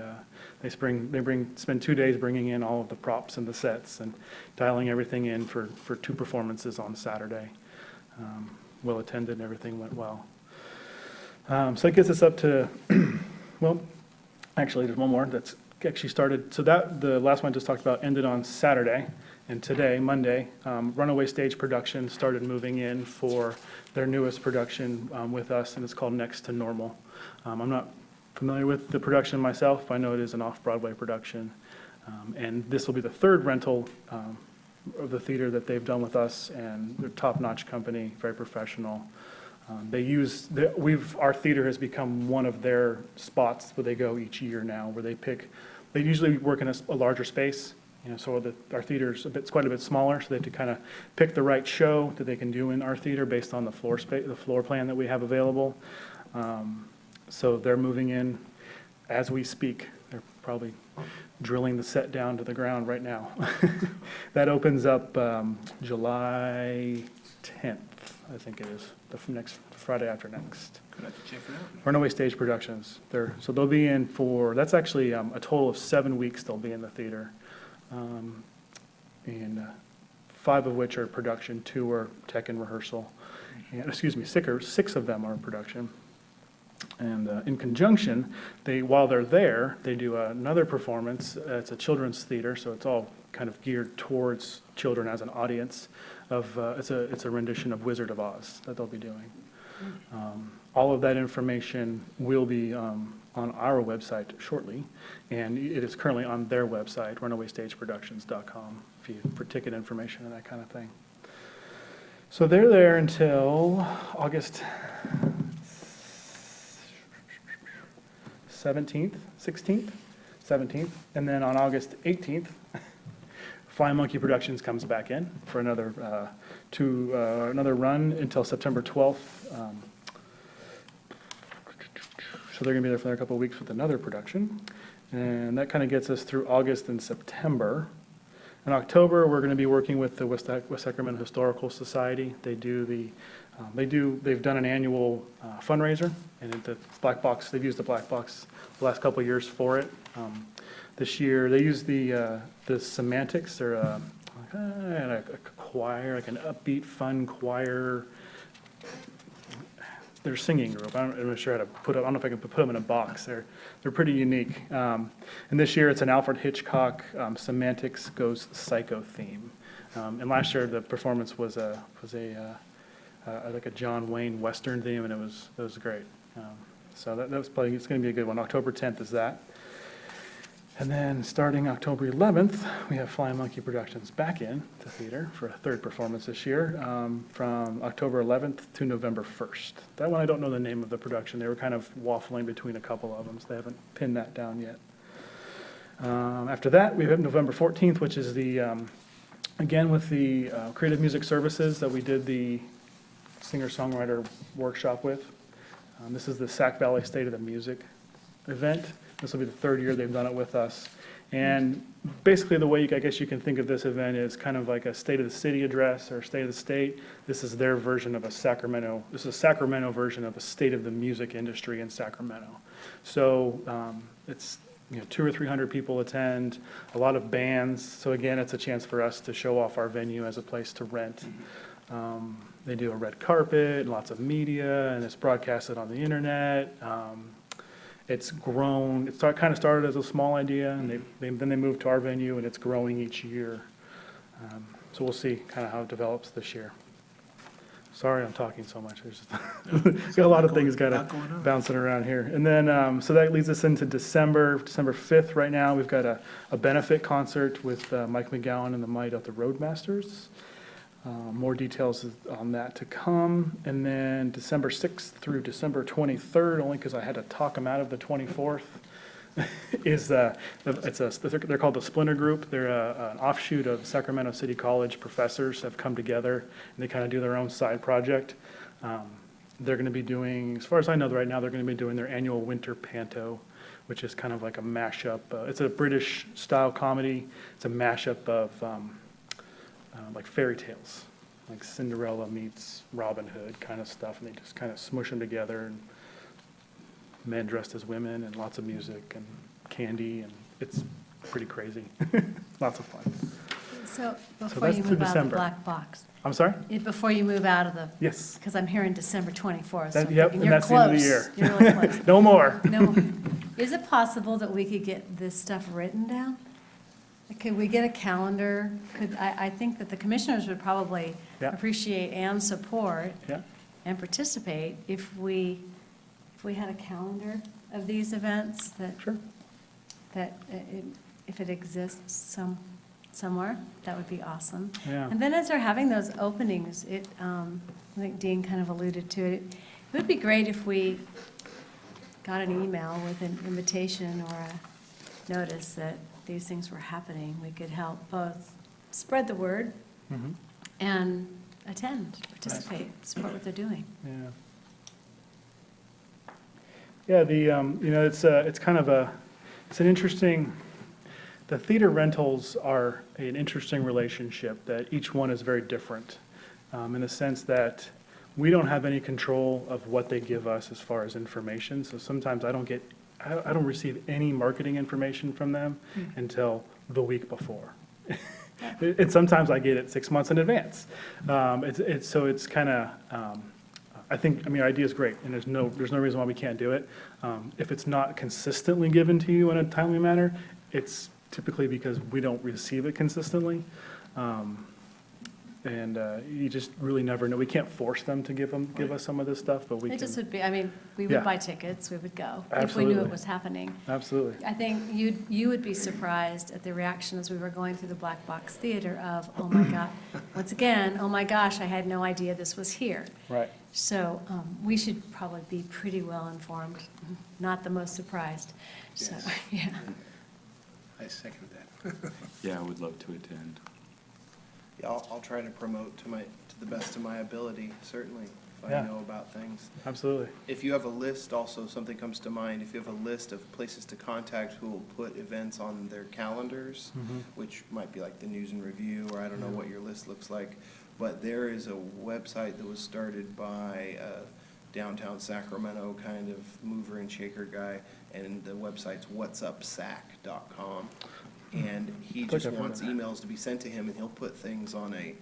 they spend 2 days bringing in all of the props and the sets and dialing everything in for 2 performances on Saturday. Well attended, and everything went well. So it gets us up to, well, actually, there's one more that's actually started. So the last one I just talked about ended on Saturday. And today, Monday, Runaway Stage Production started moving in for their newest production with us, and it's called Next to Normal. I'm not familiar with the production myself, but I know it is an off-Broadway production. And this will be the 3rd rental of the theater that they've done with us, and they're a top-notch company, very professional. Our theater has become one of their spots where they go each year now, where they usually work in a larger space. So our theater's quite a bit smaller, so they have to kind of pick the right show that they can do in our theater based on the floor plan that we have available. So they're moving in as we speak. They're probably drilling the set down to the ground right now. That opens up July 10th, I think it is, the next Friday after next. Could I have to check it out? Runaway Stage Productions. So they'll be in that's actually a total of 7 weeks they'll be in the theater. And 5 of which are production, 2 are tech and rehearsal. And, 6 of them are production. And in conjunction, while they're there, they do another performance. It's a children's theater, so it's all kind of geared towards children as an audience. It's a rendition of Wizard of Oz that they'll be doing. All of that information will be on our website shortly, and it is currently on their website, runawaystageproductions.com, for ticket information and that kind of thing. So they're there until August 17th, 16th, 17th, and then on August 18th, Flying Monkey Productions comes back in for another run until September 12th. So they're going to be there for another couple of weeks with another production. And that kind of gets us through August and September. In October, we're going to be working with the West Sacramento Historical Society. They've done an annual fundraiser, and the Black Box, they've used the Black Box the last couple of years for it. This year, they use the Semantics. They're a choir, like an upbeat, fun choir. They're a singing group. I'm not sure how to I don't know if I can put them in a box. They're pretty unique. And this year, it's an Alfred Hitchcock Semantics Goes Psycho theme. And last year, the performance was like a John Wayne Western theme, and it was great. So it's going to be a good one. October 10th is that. And then starting October 11th, we have Flying Monkey Productions back in the theater for a 3rd performance this year, from October 11th to November 1st. That one, I don't know the name of the production. They were kind of waffling between a couple of them, so they haven't pinned that down yet. After that, we have November 14th, which is again with the Creative Music Services that we did the singer-songwriter workshop with. This is the Sac Valley State of the Music event. This will be the 3rd year they've done it with us. And basically the way I guess you can think of this event is kind of like a State of the City address or State of the State. This is their version of this is a Sacramento version of a State of the Music industry in Sacramento. So it's 200 or 300 people attend, a lot of bands. So again, it's a chance for us to show off our venue as a place to rent. They do a red carpet, lots of media, and it's broadcasted on the internet. it's grown, kind of started as a small idea, and then they moved to our venue, and it's growing each year. So we'll see kind of how it develops this year. Sorry I'm talking so much. There's got a lot of things kind Lot going of on. bouncing around here. And then, so that leads us into December 5th right now. We've got a benefit concert with Mike McGowan and the Might of the Roadmasters. More details on that to come. And then December 6th through December 23rd, only because I had to talk them out of the 24th, they're called the Splinter Group. They're an offshoot of Sacramento City College professors have come together, and they kind of do their own side project. They're going to be doing, as far as I know right now, they're going to be doing their annual Winter Panto, which is kind of like a mashup. It's a British-style comedy. It's a mashup of like fairy tales, like Cinderella meets Robin Hood kind of stuff, and they just kind of smush them together, and men dressed as women, and lots of music and candy, and it's pretty crazy. Lots of fun. So before that's you through move out of the December. black box, I'm sorry? before you move out of the, Yes. because I'm hearing December 24th. So I'm Yep, thinking and you're that's the end of the close. year. You're really close. No more. No. Is it possible that we could get this stuff written down? Could we get a calendar? I think that the commissioners would probably Yeah. appreciate and support Yeah, and participate if we had a calendar of these events sure. if it exists somewhere, that would be awesome. Yeah. And then as they're having those openings, I think Dean kind of alluded to it, it would be great if we got an email with an invitation or a notice that these things were happening. We could help both spread the word Mhm. and attend, participate, support what they're doing. Yeah. Yeah, it's kind of it's an interesting, the theater rentals are an interesting relationship that each one is very different, in the sense that we don't have any control of what they give us as far as information. So sometimes I don't receive any marketing information from them until the week before. And sometimes I get it 6 months in advance. It's kind of, I think, your idea is great, and there's no reason why we can't do it. If it's not consistently given to you in a timely manner, it's typically because we don't receive it consistently. And you just really never know. We can't force them to give us some of this stuff, but we can. It just would be, we Yeah. would buy tickets, we would go, if we Absolutely. knew it was happening. Absolutely. I think you would be surprised at the reaction as we were going through the Black Box Theater of, oh my God, once again, oh my gosh, I had no idea this was here. Right. So we should probably be pretty well informed, not the most surprised. So, Yes. yeah. I second that. Yeah, I would love to attend. Yeah, I'll try to promote to the best of my ability, certainly, if Yeah. I know about things. Absolutely. If you have a list, also, something comes to mind, if you have a list of places to contact who will put events on their calendars, which might be like the News and Review, or I don't know what your list looks like, but there is a website that was started by a downtown Sacramento kind of mover and shaker guy, and the website's whatsupsac.com. And he just I've heard wants of that. emails to be sent to him, and he'll put things on a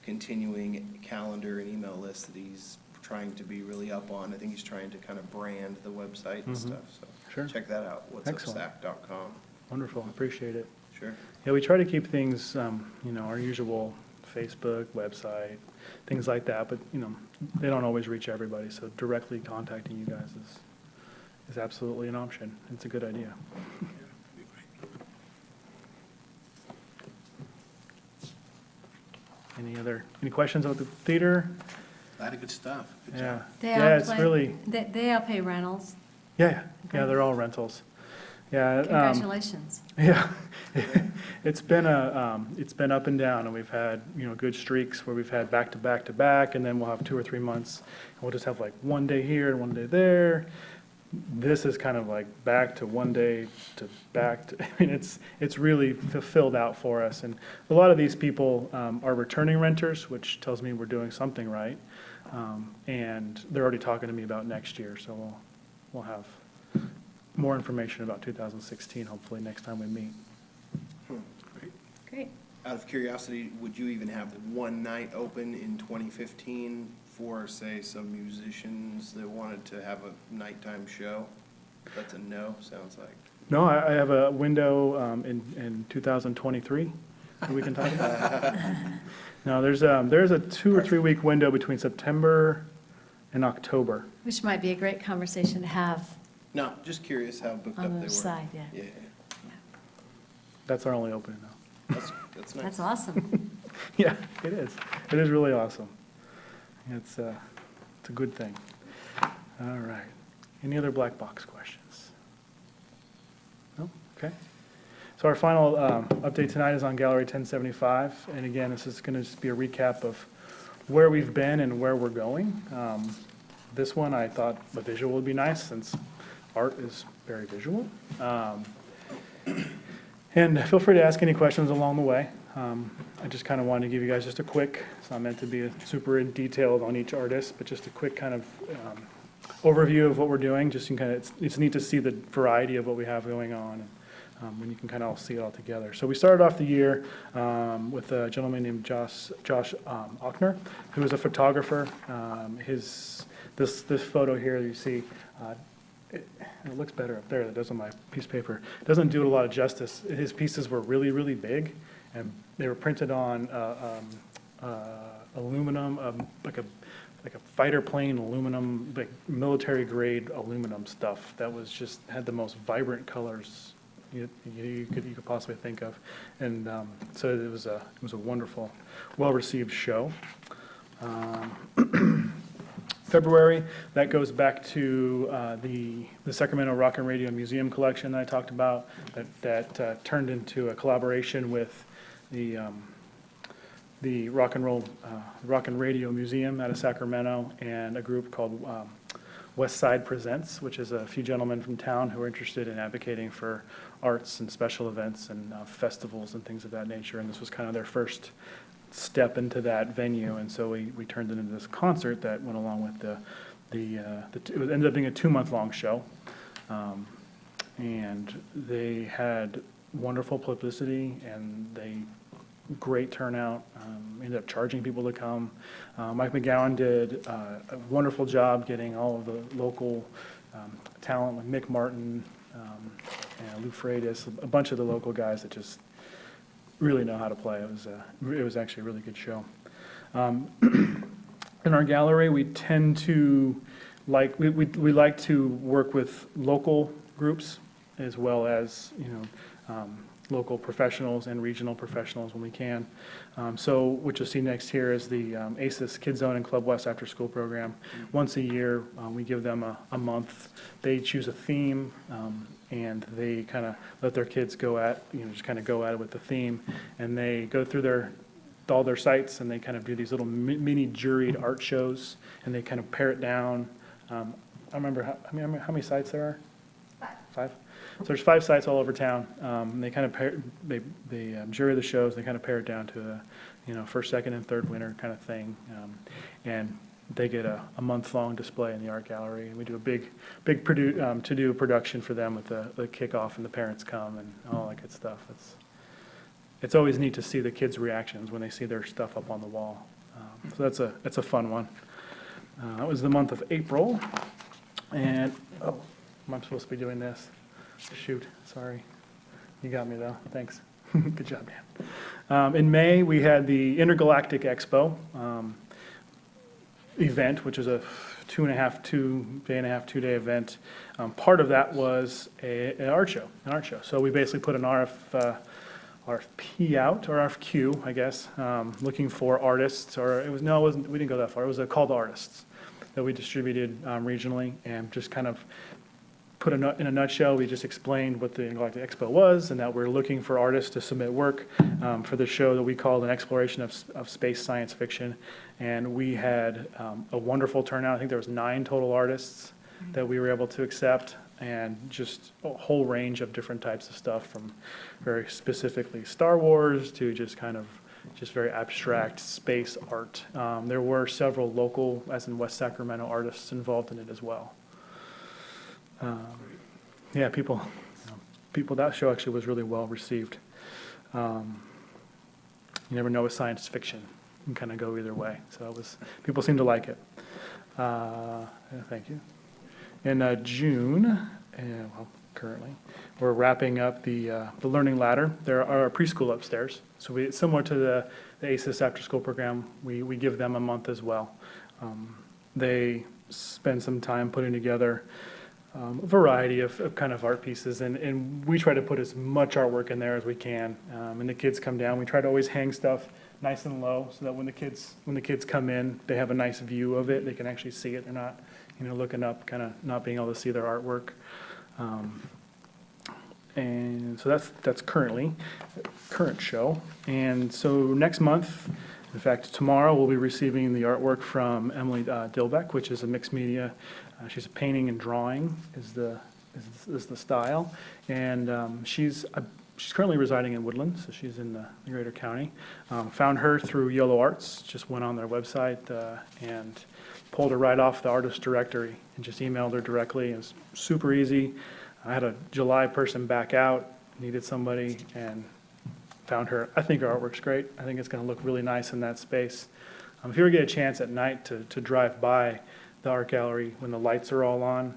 continuing calendar and email list that he's trying to be really up on. I think he's trying to kind of brand the website and stuff, so. Sure. Check that out, Excellent. whatsupsac.com. Wonderful. Appreciate it. Sure. Yeah, we try to keep things, our usual Facebook, website, things like that, but, they don't always reach everybody, so directly contacting you guys is absolutely an option. It's a good idea. Any questions about the theater? A lot of good stuff. Good Yeah. job. Yeah, it's really, They all pay rentals. yeah, Okay. they're all rentals. Yeah. Congratulations. Yeah, it's been up and down, and we've had, good streaks where we've had back to back to back, and then we'll have 2 or 3 months, and we'll just have like one day here and one day there. This is kind of like back to one day to back to, it's really filled out for us. And a lot of these people are returning renters, which tells me we're doing something right. And they're already talking to me about next year, so we'll have more information about 2016, hopefully, next time we meet. Great. Great. Out of curiosity, would you even have one night open in 2015 for, say, some musicians that wanted to have a nighttime show? That's a no, sounds like. No, I have a window in 2023 that we can talk about. No, there's a 2 or 3 week window between September and October. Which might be a great conversation to have No, just curious how booked up on they the were. side, yeah. Yeah, That's our only opening now. that's nice. That's awesome. Yeah, it is. It is really awesome. It's a good thing. All right. Any other black box questions? No? Okay. So our final update tonight is on Gallery 1075. And again, this is going to just be a recap of where we've been and where we're going. This one, I thought a visual would be nice since art is very visual. And feel free to ask any questions along the way. I just kind of wanted to give you guys just a quick, it's not meant to be super in detailed on each artist, but just a quick kind of overview of what we're doing. Just you can kind of, it's neat to see the variety of what we have going on, and when you can kind of all see it all together. So we started off the year with a gentleman named Josh Ochner, who is a photographer. This photo here you see, it looks better up there than it does on my piece of paper. It doesn't do it a lot of justice. His pieces were really, really big, and they were printed on aluminum, like a fighter plane aluminum, like military grade aluminum stuff that was just, had the most vibrant colors you could possibly think of. And so it was a wonderful, well-received show. February, that goes back to the Sacramento Rock and Radio Museum collection that I talked about, that turned into a collaboration with the Rock and Radio Museum out of Sacramento and a group called West Side Presents, which is a few gentlemen from town who are interested in advocating for arts and special events and festivals and things of that nature. And this was kind of their first step into that venue, and so we turned it into this concert that went along with it ended up being a 2-month-long show, and they had wonderful publicity and great turnout. Ended up charging people to come. Mike McGowan did a wonderful job getting all of the local talent like Mick Martin and Lou Freitas, a bunch of the local guys that just really know how to play. It was actually a really good show. In our gallery, we tend to we like to work with local groups as well as local professionals and regional professionals when we can. So what you'll see next here is the ACES Kids Zone and Club West after school program. Once a year, we give them a month. They choose a theme, and they kind of let their kids go at it with the theme, and they go through all their sites, and they kind of do these little mini juried art shows, and they kind of pare it down. I remember how many sites there are? 5. So there's 5 sites all over town. They kind of they jury the shows. They kind of pare it down to a first, second, and third winner kind of thing, and they get a month-long display in the art gallery. And we do a big to-do production for them with the kickoff, and the parents come and all that good stuff. It's always neat to see the kids' reactions when they see their stuff up on the wall. So that's a fun one. That was the month of April, and I'm supposed to be doing this. Shoot, sorry. You got me though, thanks. Good job, Dan. In May, we had the Intergalactic Expo event, which is a 2-day event. Part of that was an art show. So we basically put an RFP out, or RFQ, I guess, looking for artists, we didn't go that far. It was a call to artists that we distributed regionally, and just kind of put in a nutshell, we just explained what the Intergalactic Expo was, and that we're looking for artists to submit work for the show that we called an exploration of space science fiction. And we had a wonderful turnout. I think there was 9 total artists that we were able to accept, and just a whole range of different types of stuff, from very specifically Star Wars to just very abstract space art. There were several local, as in West Sacramento, artists involved in it as well. People, that show actually was really well received. You never know with science fiction. It can kind of go either way. So people seem to like it. Thank you. In June, well, currently, we're wrapping up the Learning Ladder. There are a preschool upstairs, so it's similar to the ACES after-school program. We give them a month as well. They spend some time putting together a variety of kind of art pieces, and we try to put as much artwork in there as we can. And the kids come down, we try to always hang stuff nice and low, so that when the kids come in, they have a nice view of it. They can actually see it. They're not, looking up, kind of not being able to see their artwork. And so that's current show. And so next month, in fact, tomorrow, we'll be receiving the artwork from Emily Dilbeck, which is a mixed media. She's a painting and drawing is the style. And she's currently residing in Woodland, so she's in the greater county. Found her through Yellow Arts, just went on their website and pulled her right off the artist directory and just emailed her directly. It was super easy. I had a July person back out, needed somebody, and found her. I think her artwork's great. I think it's going to look really nice in that space. If you ever get a chance at night to drive by the art gallery when the lights are all on,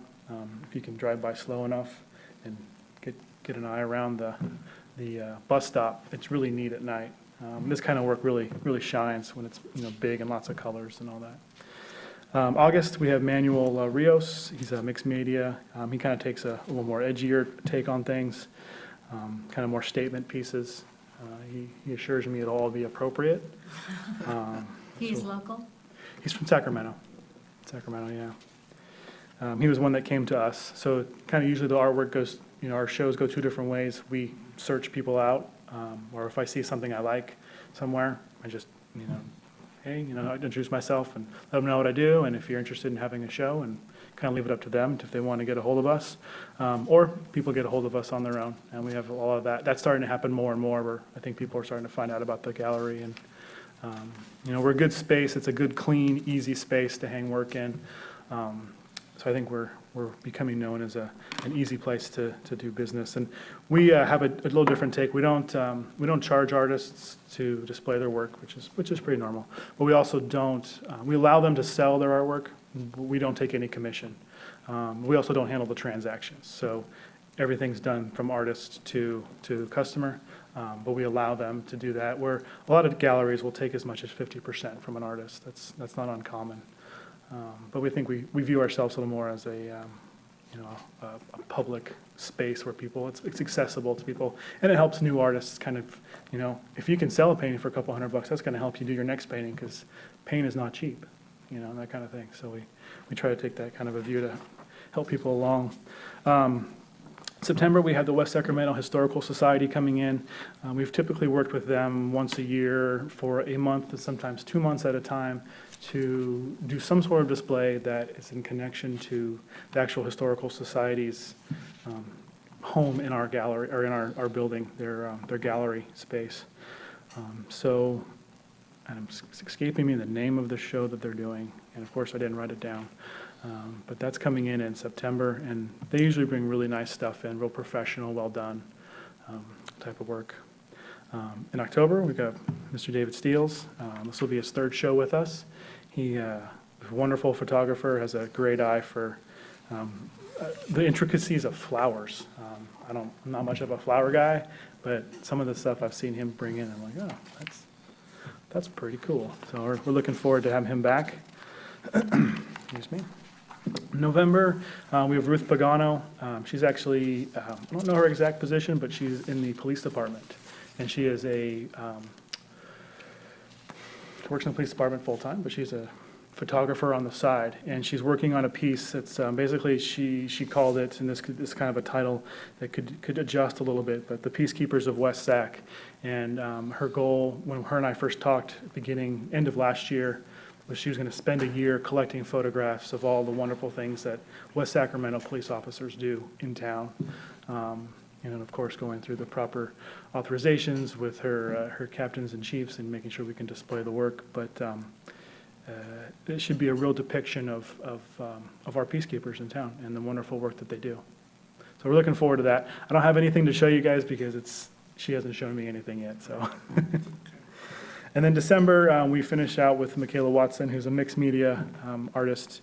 if you can drive by slow enough and get an eye around the bus stop, it's really neat at night. This kind of work really shines when it's big and lots of colors and all that. August, we have Manuel Rios. He's a mixed media. He kind of takes a little more edgier take on things, kind of more statement pieces. He assures me it'll all be appropriate. He's local? He's from Sacramento. Yeah. He was one that came to us. So kind of usually the artwork goes, our shows go two different ways. We search people out, or if I see something I like somewhere, I just, hey, I introduce myself and let them know what I do, and if you're interested in having a show, and kind of leave it up to them if they want to get a hold of us, or people get a hold of us on their own, and we have a lot of that. That's starting to happen more and more, where I think people are starting to find out about the gallery, and we're a good space. It's a good, clean, easy space to hang work in. So I think we're becoming known as an easy place to do business. And we have a little different take. We don't charge artists to display their work, which is pretty normal. But we also don't. We allow them to sell their artwork. But we don't take any commission. We also don't handle the transactions. So everything's done from artist to customer. But we allow them to do that. Where a lot of galleries will take as much as 50% from an artist. That's not uncommon. But we think we view ourselves a little more as a public space where it's accessible to people, and it helps new artists kind of, if you can sell a painting for a couple $100, that's going to help you do your next painting, because paint is not cheap, that kind of thing. So we try to take that kind of a view to help people along. September, we have the West Sacramento Historical Society coming in. We've typically worked with them once a year for a month, and sometimes 2 months at a time, to do some sort of display that is in connection to the actual historical society's home in our gallery, or in our building, their gallery space. So, and it's escaping me the name of the show that they're doing, and of course I didn't write it down. But that's coming in September, and they usually bring really nice stuff in, real professional, well done type of work. In October, we've got Mr. David Steels. This will be his third show with us. He is a wonderful photographer, has a great eye for the intricacies of flowers. I'm not much of a flower guy, but some of the stuff I've seen him bring in, I'm like, oh, that's pretty cool. So we're looking forward to having him back. Excuse me. November, we have Ruth Pagano. She's actually, I don't know her exact position, but she's in the police department. And she is works in the police department full-time, but she's a photographer on the side. And she's working on a piece that's basically, she called it, and this kind of a title that could adjust a little bit, but The Peacekeepers of West Sac. And her goal, when her and I first talked end of last year, was she was going to spend a year collecting photographs of all the wonderful things that West Sacramento police officers do in town. And of course, going through the proper authorizations with her captains and chiefs and making sure we can display the work. But it should be a real depiction of our peacekeepers in town and the wonderful work that they do. So we're looking forward to that. I don't have anything to show you guys because she hasn't shown me anything yet. So. And then December, we finish out with Michaela Watson, who's a mixed media artist.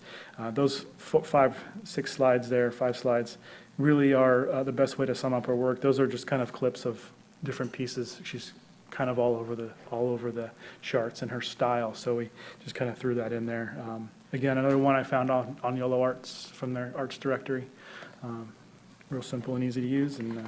Those 5 slides really are the best way to sum up her work. Those are just kind of clips of different pieces. She's kind of all over the charts in her style, so we just kind of threw that in there. Again, another one I found on Yellow Arts from their arts directory. Real simple and easy to use, and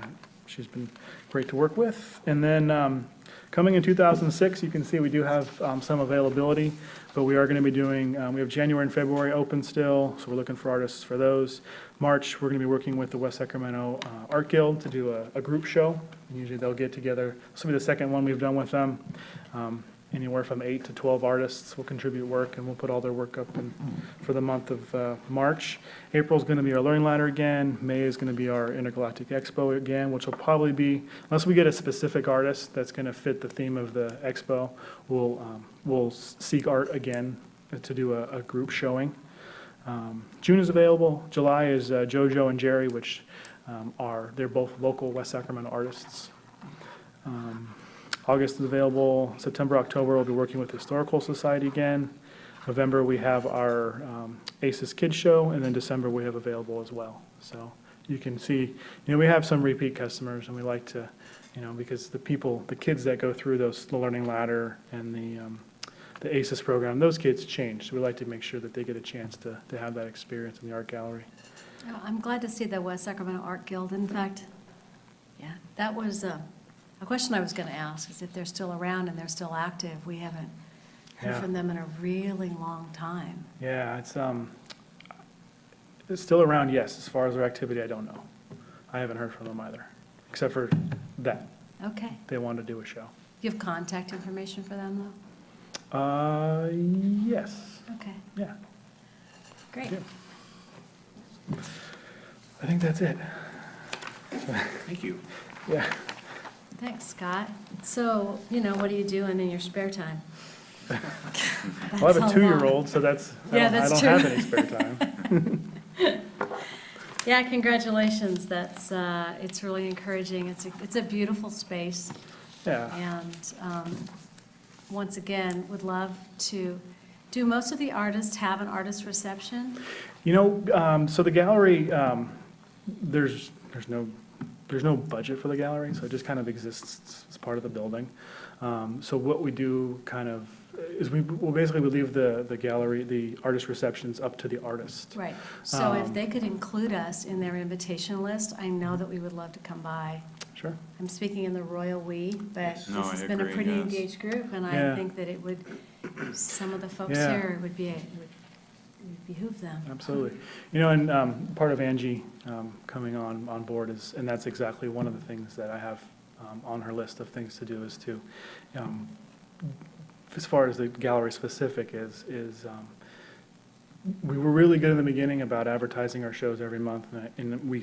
she's been great to work with. And then coming in 2006, you can see we do have some availability, but we are going to be doing, we have January and February open still, so we're looking for artists for those. March, we're going to be working with the West Sacramento Art Guild to do a group show. Usually they'll get together. This will be the second one we've done with them. Anywhere from 8 to 12 artists will contribute work, and we'll put all their work up for the month of March. April is going to be our Learning Ladder again. May is going to be our Intergalactic Expo again, which will probably be, unless we get a specific artist that's going to fit the theme of the expo, we'll seek art again to do a group showing. June is available. July is JoJo and Jerry, which they're both local West Sacramento artists. August is available. September, October, we'll be working with the Historical Society again. November, we have our ACES Kids Show, and then December we have available as well. So you can see, we have some repeat customers, and we like to, because the kids that go through the Learning Ladder and the ACES program, those kids change. So we like to make sure that they get a chance to have that experience in the art gallery. Oh, I'm glad to see the West Sacramento Art Guild. In fact, yeah, that was a question I was going to ask, is if they're still around and they're still active. We haven't heard Yeah. from them in a really long time. Yeah, it's still around, yes. As far as their activity, I don't know. I haven't heard from them either, except for that. Okay. They wanted to do a show. You have contact information for them, Yes, though? Okay, yeah. great. Yeah. I think that's it. Thank you. Yeah. Thanks, Scott. So, what are you doing in your spare time? Well, I have a That's 2-year-old, so that's, Yeah, I that's don't true. have any spare time. Yeah, congratulations. It's really encouraging. It's a beautiful space. Yeah. And once again, would love to, do most of the artists have an artist reception? So the gallery, there's no budget for the gallery, so it just kind of exists as part of the building. So what we do kind of is we'll basically leave the gallery, the artist receptions up to the artist. Right. So if they could include us in their invitation list, I know that we would love to come by. Sure. I'm speaking in the royal we, but No, this has I been a agree, pretty yes. engaged group, and I Yeah. think that it would, some of the folks Yeah. here would behoove them. Absolutely. And part of Angie coming on board is, and that's exactly one of the things that I have on her list of things to do is to, as far as the gallery specific is we were really good in the beginning about advertising our shows every month, and we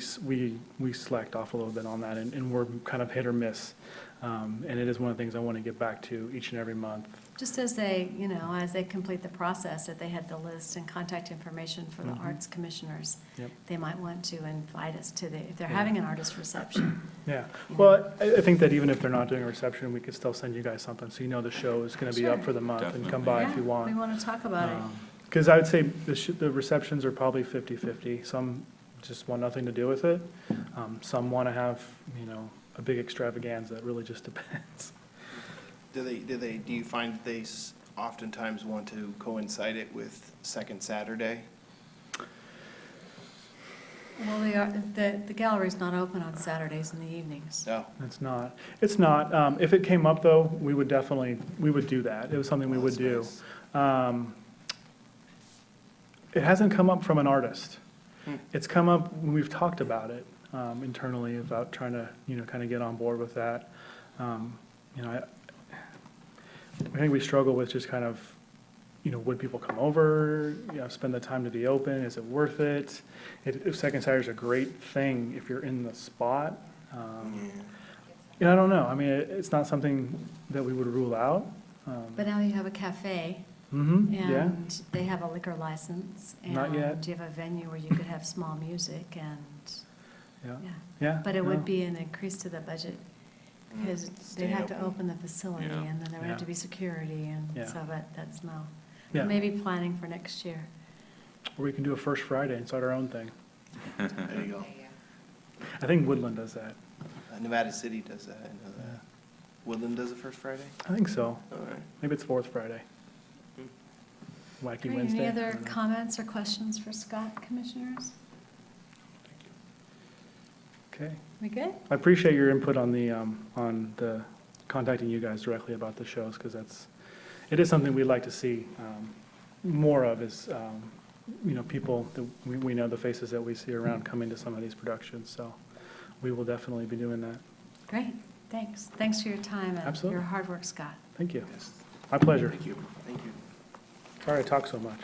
slacked off a little bit on that, and we're kind of hit or miss. And it is one of the things I want to get back to each and every month. Just as they, as they complete the process, that they had the list and contact information for the arts commissioners. Yep. They might want to invite us to if they're Yeah. having an artist reception. Yeah, well, I think that even if they're not doing a reception, we could still send you guys something, so the show is going to be up Sure. for the month, and come Definitely. by Yeah, if you want. we want to talk about it. Because I would say the receptions are probably 50/50. Some just want nothing to do with it. Some want to have, a big extravaganza. It really just depends. Do you find that they oftentimes want to coincide it with Second Saturday? Well, the gallery's not open on Saturdays in the evenings. No. It's not. If it came up, though, we would do that. It was something we would do. It hasn't come up from an artist. It's come up when we've talked about it internally about trying to, kind of get on board with that. I think we struggle with just kind of, would people come over, spend the time to be open? Is it worth it? Second Saturday's a great thing if you're in the spot. I don't know. I mean, it's not something that we would rule out. But now you have a cafe, Yeah. and they have a liquor license. Not yet. And you have a venue where you could have small music, and, Yeah. yeah. Yeah. But it no. would be an increase to the budget because they'd have to open the facility, Yeah. and then there would have to be security, and Yeah. so that's no. Yeah. Maybe planning for next year. Or we can do a first Friday and start our own thing. There you go. I think Woodland does that. Nevada City does that, I know that. Woodland does it first Friday? I think so. All right. Maybe it's fourth Friday. Wacky Great, Wednesday. any I other don't know. comments or questions for Scott, commissioners? Okay. We good? I appreciate your input on the contacting you guys directly about the shows, because it is something we'd like to see more of, is, people that we know, the faces that we see around coming to some of these productions, so we will definitely be doing that. Great, thanks. Thanks for your time and Absolutely. your hard work, Scott. Thank you. My pleasure. Thank you. Thank you. Sorry I talk so much.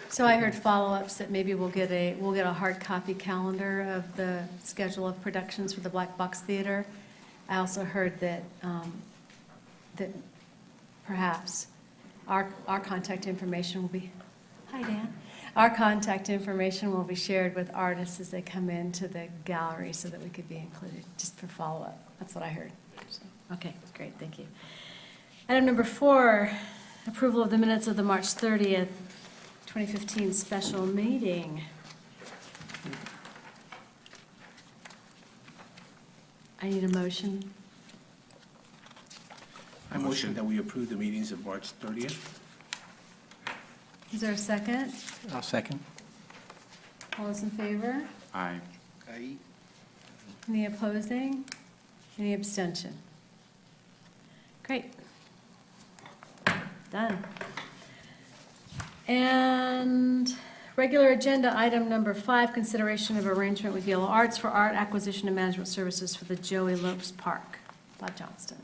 So I heard follow-ups that maybe we'll get a hard copy calendar of the schedule of productions for the Black Box Theater. I also heard that, that perhaps our contact information will be, hi Dan, our contact information will be shared with artists as they come into the gallery so that we could be included, just for follow-up. That's what I heard. So, okay, great, thank you. Item number 4, approval of the minutes of the March 30th, 2015 special meeting. I need a motion. I motion that we approve the meetings of March 30th. Is there a second? I'll second. All those in favor? Aye. Aye. Any opposing? Any abstention? Great. Done. And regular agenda item number 5, consideration of arrangement with Yellow Arts for art acquisition and management services for the Joey Lopes Park. Bob Johnston.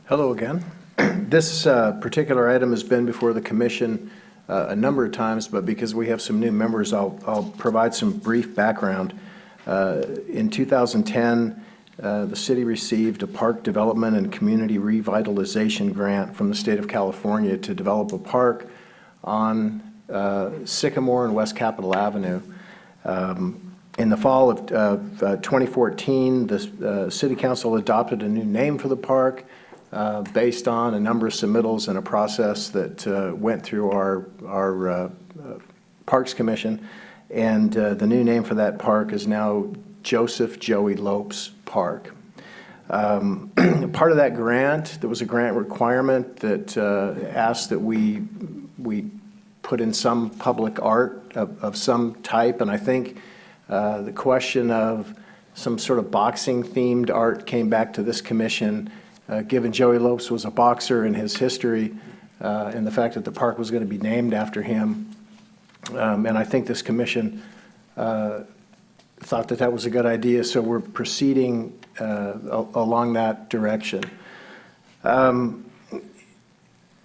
Hello again. This particular item has been before the commission a number of times, but because we have some new members, I'll provide some brief background. In 2010, the city received a park development and community revitalization grant from the state of California to develop a park on Sycamore and West Capitol Avenue. In the fall of 2014, the city council adopted a new name for the park based on a number of submittals and a process that went through our Parks Commission. And the new name for that park is now Joseph Joey Lopes Park. Part of that grant, there was a grant requirement that asked that we put in some public art of some type, and I think the question of some sort of boxing-themed art came back to this commission, given Joey Lopes was a boxer and his history, and the fact that the park was going to be named after him. And I think this commission thought that that was a good idea, so we're proceeding along that direction.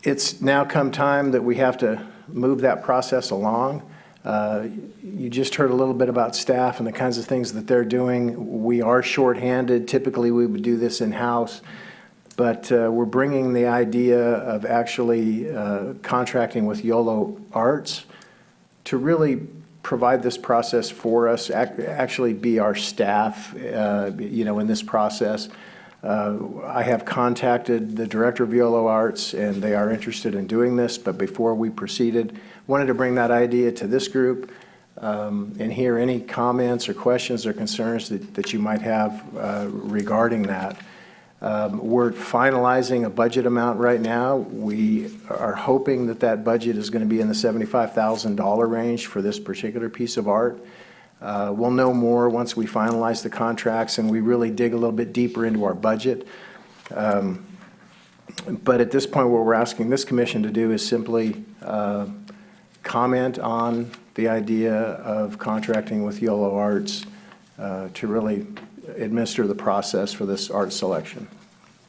It's now come time that we have to move that process along. You just heard a little bit about staff and the kinds of things that they're doing. We are shorthanded. Typically, we would do this in-house, but we're bringing the idea of actually contracting with YOLO Arts to really provide this process for us, actually be our staff, in this process. I have contacted the director of YOLO Arts, and they are interested in doing this, but before we proceeded, wanted to bring that idea to this group and hear any comments or questions or concerns that you might have regarding that. We're finalizing a budget amount right now. We are hoping that that budget is going to be in the $75,000 range for this particular piece of art. We'll know more once we finalize the contracts and we really dig a little bit deeper into our budget. But at this point, what we're asking this commission to do is simply comment on the idea of contracting with YOLO Arts to really administer the process for this art selection.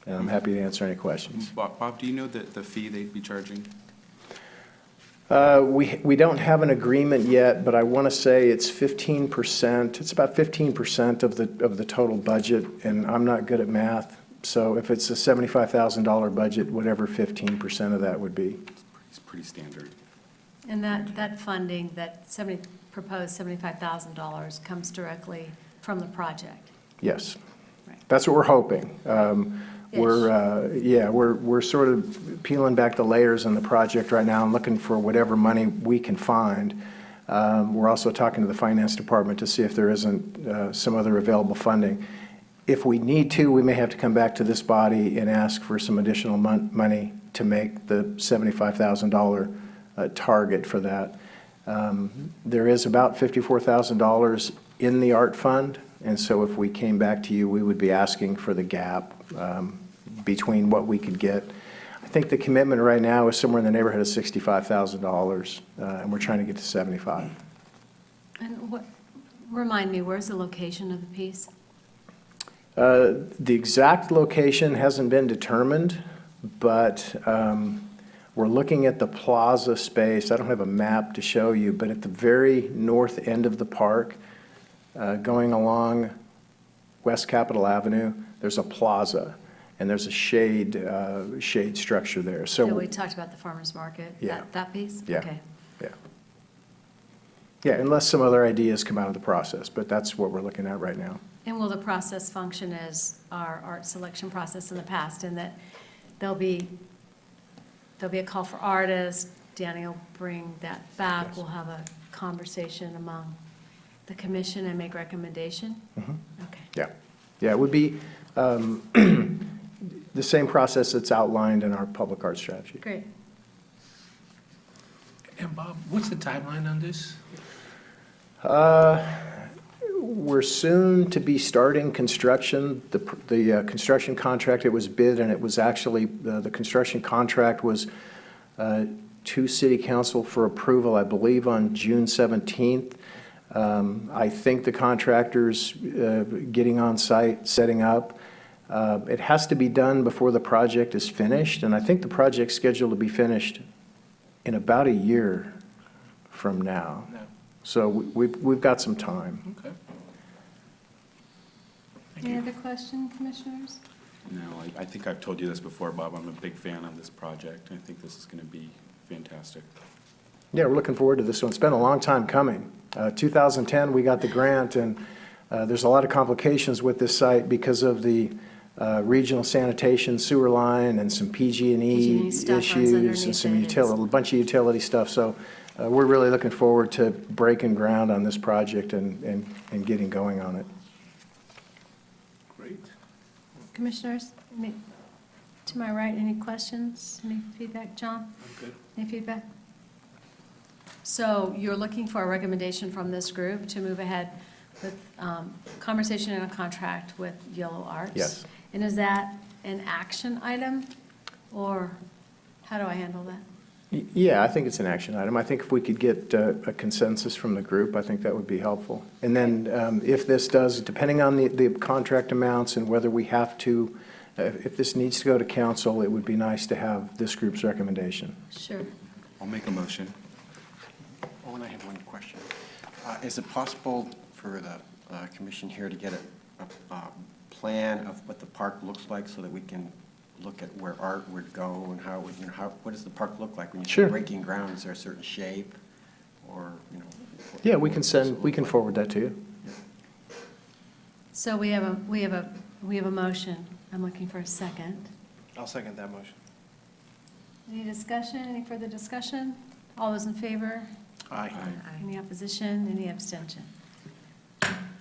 And I'm happy to answer any questions. Bob, do you know the fee they'd be charging? We don't have an agreement yet, but I want to say it's 15%. It's about 15% of the total budget, and I'm not good at math. So if it's a $75,000 budget, whatever 15% of that would be. It's pretty standard. And that funding, that 70% proposed $75,000 comes directly from the project. Yes. Right. That's what we're hoping. We're sort of peeling back the layers on the project right now and looking for whatever money we can find. We're also talking to the finance department to see if there isn't some other available funding. If we need to, we may have to come back to this body and ask for some additional money to make the $75,000 target for that. There is about $54,000 in the art fund, and so if we came back to you, we would be asking for the gap between what we could get. I think the commitment right now is somewhere in the neighborhood of $65,000, and we're trying to get to 75. And remind me, where's the location of the piece? The exact location hasn't been determined, but we're looking at the plaza space. I don't have a map to show you, but at the very north end of the park, going along West Capitol Avenue, there's a plaza, and there's a shade structure there. So we talked about the farmer's market, Yeah. that piece? Yeah. Okay. Yeah, unless some other ideas come out of the process, but that's what we're looking at right now. And will the process function as our art selection process in the past, in that there'll be a call for artists, Danny will bring that back, Yes. we'll have a conversation among the commission and make recommendation? Okay. Yeah, it would be the same process that's outlined in our public art strategy. Great. And Bob, what's the timeline on this? We're soon to be starting construction. The construction contract, it was bid, and it was actually, the construction contract was to City Council for approval, I believe, on June 17th. I think the contractor's getting on site, setting up. It has to be done before the project is finished, and I think the project's scheduled to be finished in about a year from now. No. So we've got some time. Okay. Any other question, commissioners? No, I think I've told you this before, Bob. I'm a big fan of this project. I think this is going to be fantastic. Yeah, we're looking forward to this one. It's been a long time coming. 2010, we got the grant, and there's a lot of complications with this site because of the regional sanitation sewer line and some PG&E PG&E stuff runs issues and underneath some it. a bunch of utility stuff. So we're really looking forward to breaking ground on this project and getting going on it. Great. Commissioners, to my right, any questions, any feedback? John? I'm good. Any feedback? So you're looking for a recommendation from this group to move ahead with conversation and a contract with Yellow Arts? Yes. And is that an action item, or how do I handle that? Yeah, I think it's an action item. I think if we could get a consensus from the group, I think that would be helpful. And then if this does, depending on the contract amounts and whether we have to, if this needs to go to council, it would be nice to have this group's recommendation. Sure. I'll make a motion. Oh, and I have one question. Is it possible for the commission here to get a plan of what the park looks like so that we can look at where art would go and how, what does the park look like when you say Sure. breaking ground? Is there a certain shape or, Yeah, we can forward that to you. So we have a motion. I'm looking for a second. I'll second that motion. Any discussion, any further discussion? All those in favor? Aye. Any opposition, any abstention?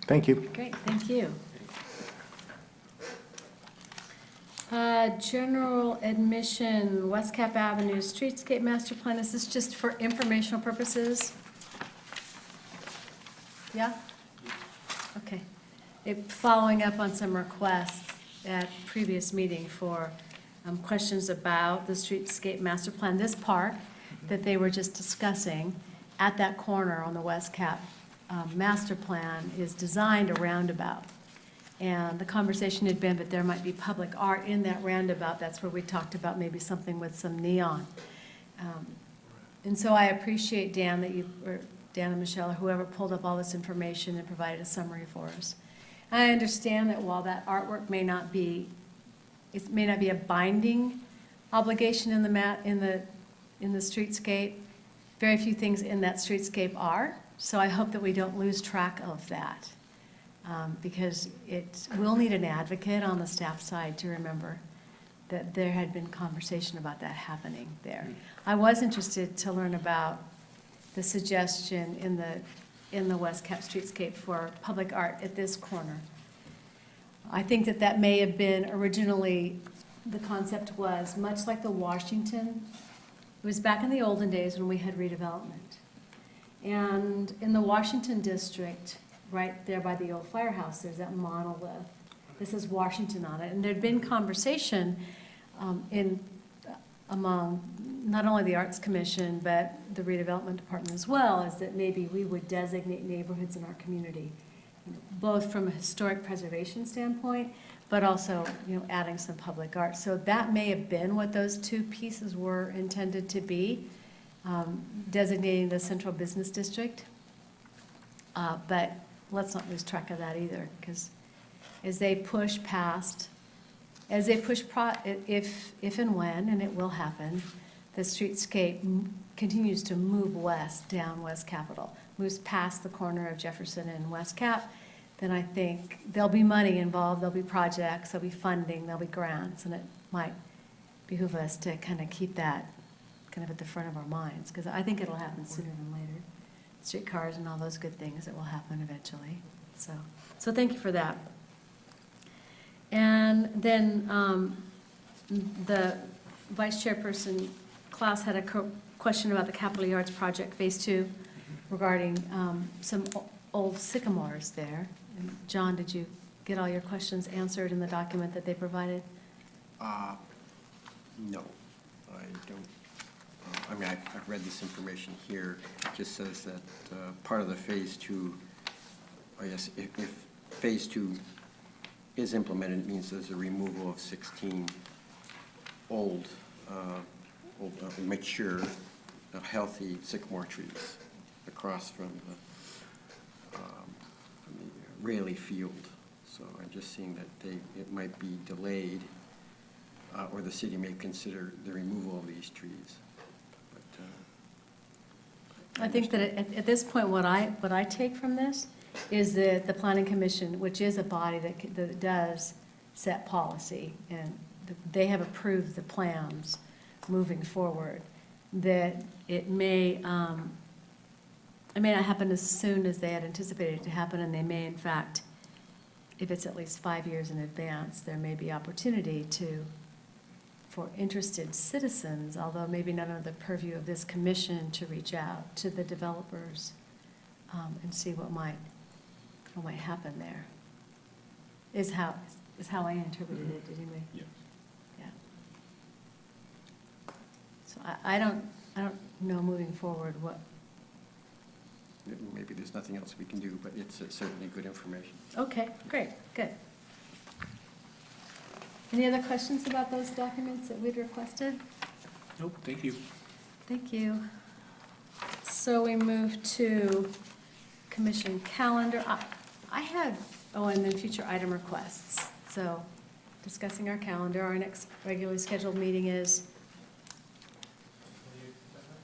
Thank you. Great, thank you. General admission, West Cap Avenue, Streetscape Master Plan, is this just for informational purposes? Yeah? Okay. Following up on some requests at previous meeting for questions about the Streetscape Master Plan, this park that they were just discussing at that corner on the West Cap Master Plan is designed a roundabout. And the conversation had been that there might be public art in that roundabout. That's where we talked about maybe something with some neon. And so I appreciate, Dan, that you, or Dan and Michelle, or whoever pulled up all this information and provided a summary for us. I understand that while that artwork may not be, it may not be a binding obligation in the streetscape, very few things in that streetscape are. So I hope that we don't lose track of that. Because we'll need an advocate on the staff side to remember that there had been conversation about that happening there. I was interested to learn about the suggestion in the West Cap streetscape for public art at this corner. I think that may have been originally, the concept was much like the Washington. It was back in the olden days when we had redevelopment. And in the Washington district, right there by the old firehouse, there's that monolith. This is Washington on it. And there'd been conversation among not only the Arts Commission, but the redevelopment department as well, is that maybe we would designate neighborhoods in our community, both from a historic preservation standpoint, but also, adding some public art. So that may have been what those two pieces were intended to be, designating the central business district. But let's not lose track of that either, because as they push past, if and when, and it will happen, the streetscape continues to move west, down West Capitol, moves past the corner of Jefferson and West Cap, then I think there'll be money involved, there'll be projects, there'll be funding, there'll be grants, and it might behoove us to kind of keep that kind of at the front of our minds, because I think it'll happen sooner than later. Streetcars and all those good things that will happen eventually. So thank you for that. And then the Vice Chairperson Klaus had a question about the Capital Yards Project Phase 2 regarding some old sycamores there. And John, did you get all your questions answered in the document that they provided? No, I don't. I've read this information here. It just says that part of the Phase 2, I guess if Phase 2 is implemented, it means there's a removal of 16 old mature, healthy sycamore trees across from the Rayleigh Field. So I'm just seeing that it might be delayed, or the city may consider the removal of these trees. But I think that at this point, what I take from this is that the Planning Commission, which is a body that does set policy, and they have approved the plans moving forward, that it may not happen as soon as they had anticipated it to happen, and they may, in fact, if it's at least 5 years in advance, there may be opportunity for interested citizens, although maybe not under the purview of this commission, to reach out to the developers and see what might happen there. Is how I interpreted it anyway. Yeah. Yeah. So I don't know moving forward what. maybe there's nothing else we can do, but it's certainly good information. Okay, great, good. Any other questions about those documents that we'd requested? Nope, thank you. Thank you. So we move to commission calendar. I had, and then future item requests. So discussing our calendar, our next regularly scheduled meeting is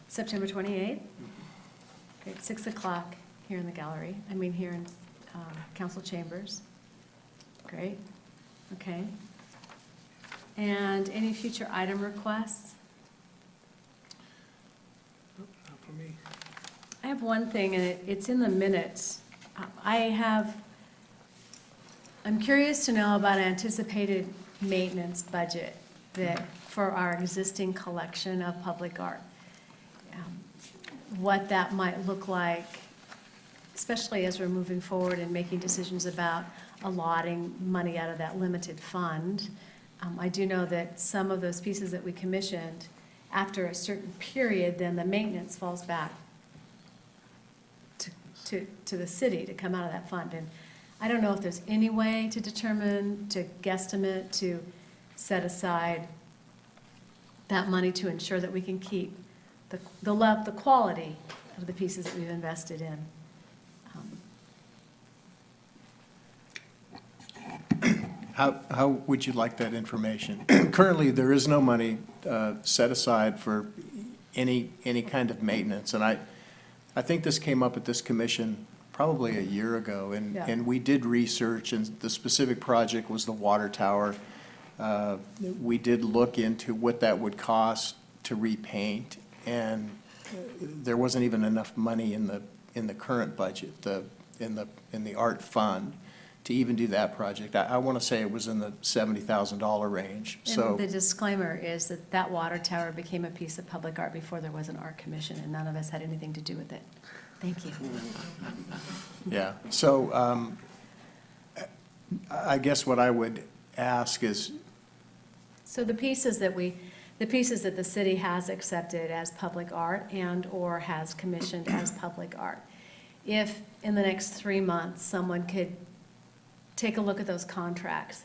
September 28th. Okay, 6 o'clock here in the gallery, here in council chambers. Great, okay. And any future item requests? Nope, not for me. I have one thing, and it's in the minutes. I'm curious to know about anticipated maintenance budget for our existing collection of public art. What that might look like, especially as we're moving forward and making decisions about allotting money out of that limited fund. I do know that some of those pieces that we commissioned, after a certain period, then the maintenance falls back to the city to come out of that fund. And I don't know if there's any way to determine, to guesstimate, to set aside that money to ensure that we can keep the quality of the pieces that we've invested in. How would you like that information? Currently, there is no money set aside for any kind of maintenance. And I think this came up at this commission probably a year ago, Yeah. and we did research, and the specific project was the water tower. We did look into what that would cost to repaint, and there wasn't even enough money in the current budget, in the art fund, to even do that project. I want to say it was in the $70,000 range, so. And the disclaimer is that that water tower became a piece of public art before there was an art commission, and none of us had anything to do with it. Thank you. Yeah, so I guess what I would ask is, So the pieces that the city has accepted as public art and/or has commissioned as public art, if in the next 3 months, someone could take a look at those contracts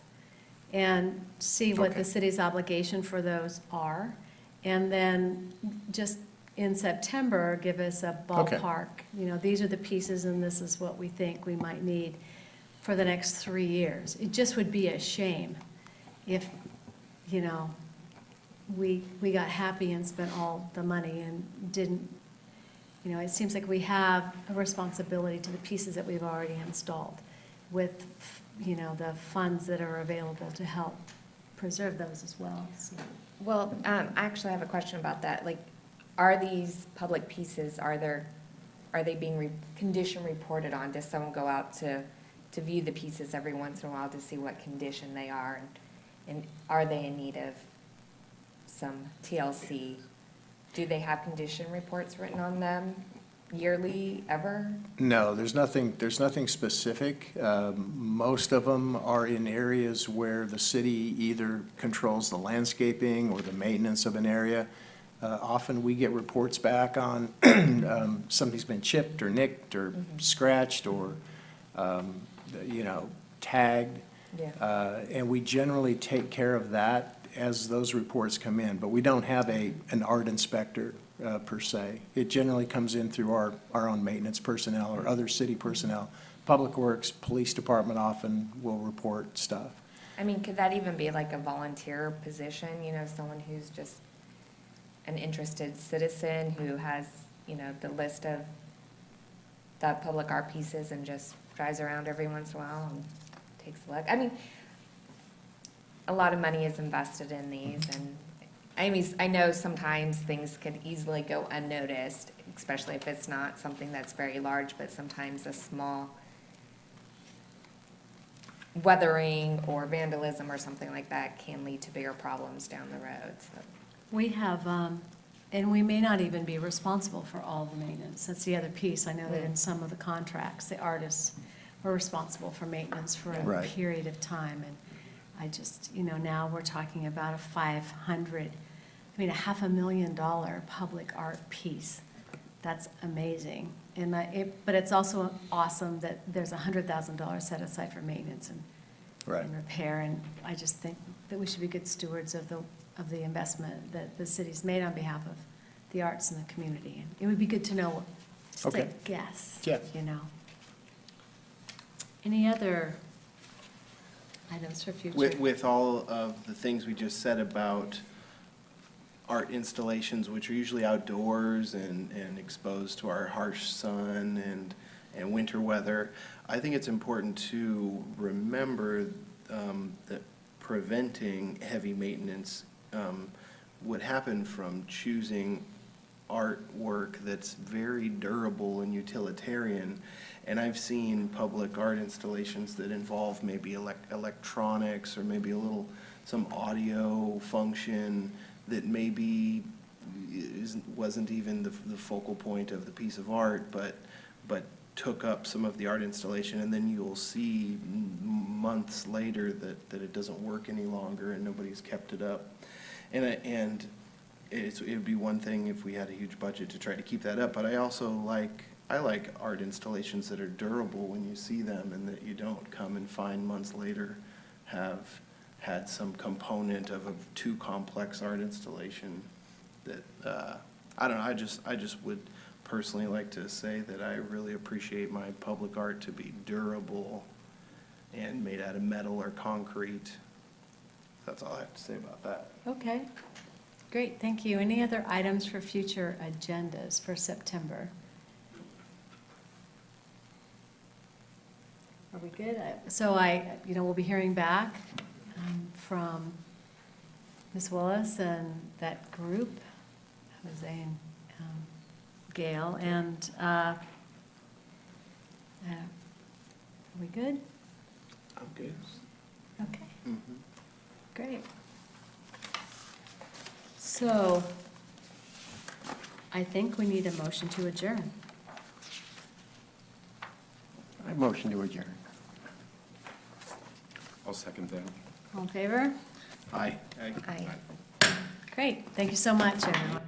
and see what Okay. the city's obligation for those are, and then just in September, give us a Okay. ballpark, these are the pieces and this is what we think we might need for the next 3 years. It just would be a shame if, we got happy and spent all the money and didn't, it seems like we have a responsibility to the pieces that we've already installed with, the funds that are available to help preserve those as well. So, Well, I actually have a question about that. Like, are these public pieces, are they being condition reported on? Does someone go out to view the pieces every once in a while to see what condition they are? And are they in need of some TLC? Do they have condition reports written on them yearly, ever? no, there's nothing specific. Most of them are in areas where the city either controls the landscaping or the maintenance of an area. Often we get reports back on something's been chipped or nicked or scratched or, tagged. Yeah. And we generally take care of that as those reports come in, but we don't have an art inspector per se. It generally comes in through our own maintenance personnel or other city personnel. Public Works, Police Department often will report stuff. I mean, could that even be like a volunteer position, someone who's just an interested citizen who has, the list of the public art pieces and just drives around every once in a while and takes a look? I mean, a lot of money is invested in these, and I know sometimes things could easily go unnoticed, especially if it's not something that's very large, but sometimes a small weathering or vandalism or something like that can lead to bigger problems down the road, so. we have, and we may not even be responsible for all the maintenance. That's the other piece. I know that in some of the contracts, the artists were responsible for maintenance for a Right. period of time. And I just, now we're talking about a $500,000 public art piece. That's amazing. And but it's also awesome that there's $100,000 set aside for maintenance and repair. And I just think that we should be good stewards of the investment that the city's made on behalf of the arts and the community. And it would be good to know, just a Okay. guess, Yeah. Any other items for future? With all of the things we just said about art installations, which are usually outdoors and exposed to our harsh sun and winter weather, I think it's important to remember that preventing heavy maintenance would happen from choosing artwork that's very durable and utilitarian. And I've seen public art installations that involve maybe electronics or maybe some audio function that maybe wasn't even the focal point of the piece of art, but took up some of the art installation, and then you'll see months later that it doesn't work any longer and nobody's kept it up. And it would be one thing if we had a huge budget to try to keep that up, but I also like art installations that are durable when you see them, and that you don't come and find months later have had some component of a too complex art installation that, I don't know, I just would personally like to say that I really appreciate my public art to be durable and made out of metal or concrete. That's all I have to say about that. Okay. Great, thank you. Any other items for future agendas for September? Are we good? So we'll be hearing back from Ms. Willis and that group, Jose and Gail, and are we good? I'm good. Okay, great. So I think we need a motion to adjourn. I motion to adjourn. I'll second that. All in favor? Aye. Aye. Great, thank you so much, everyone.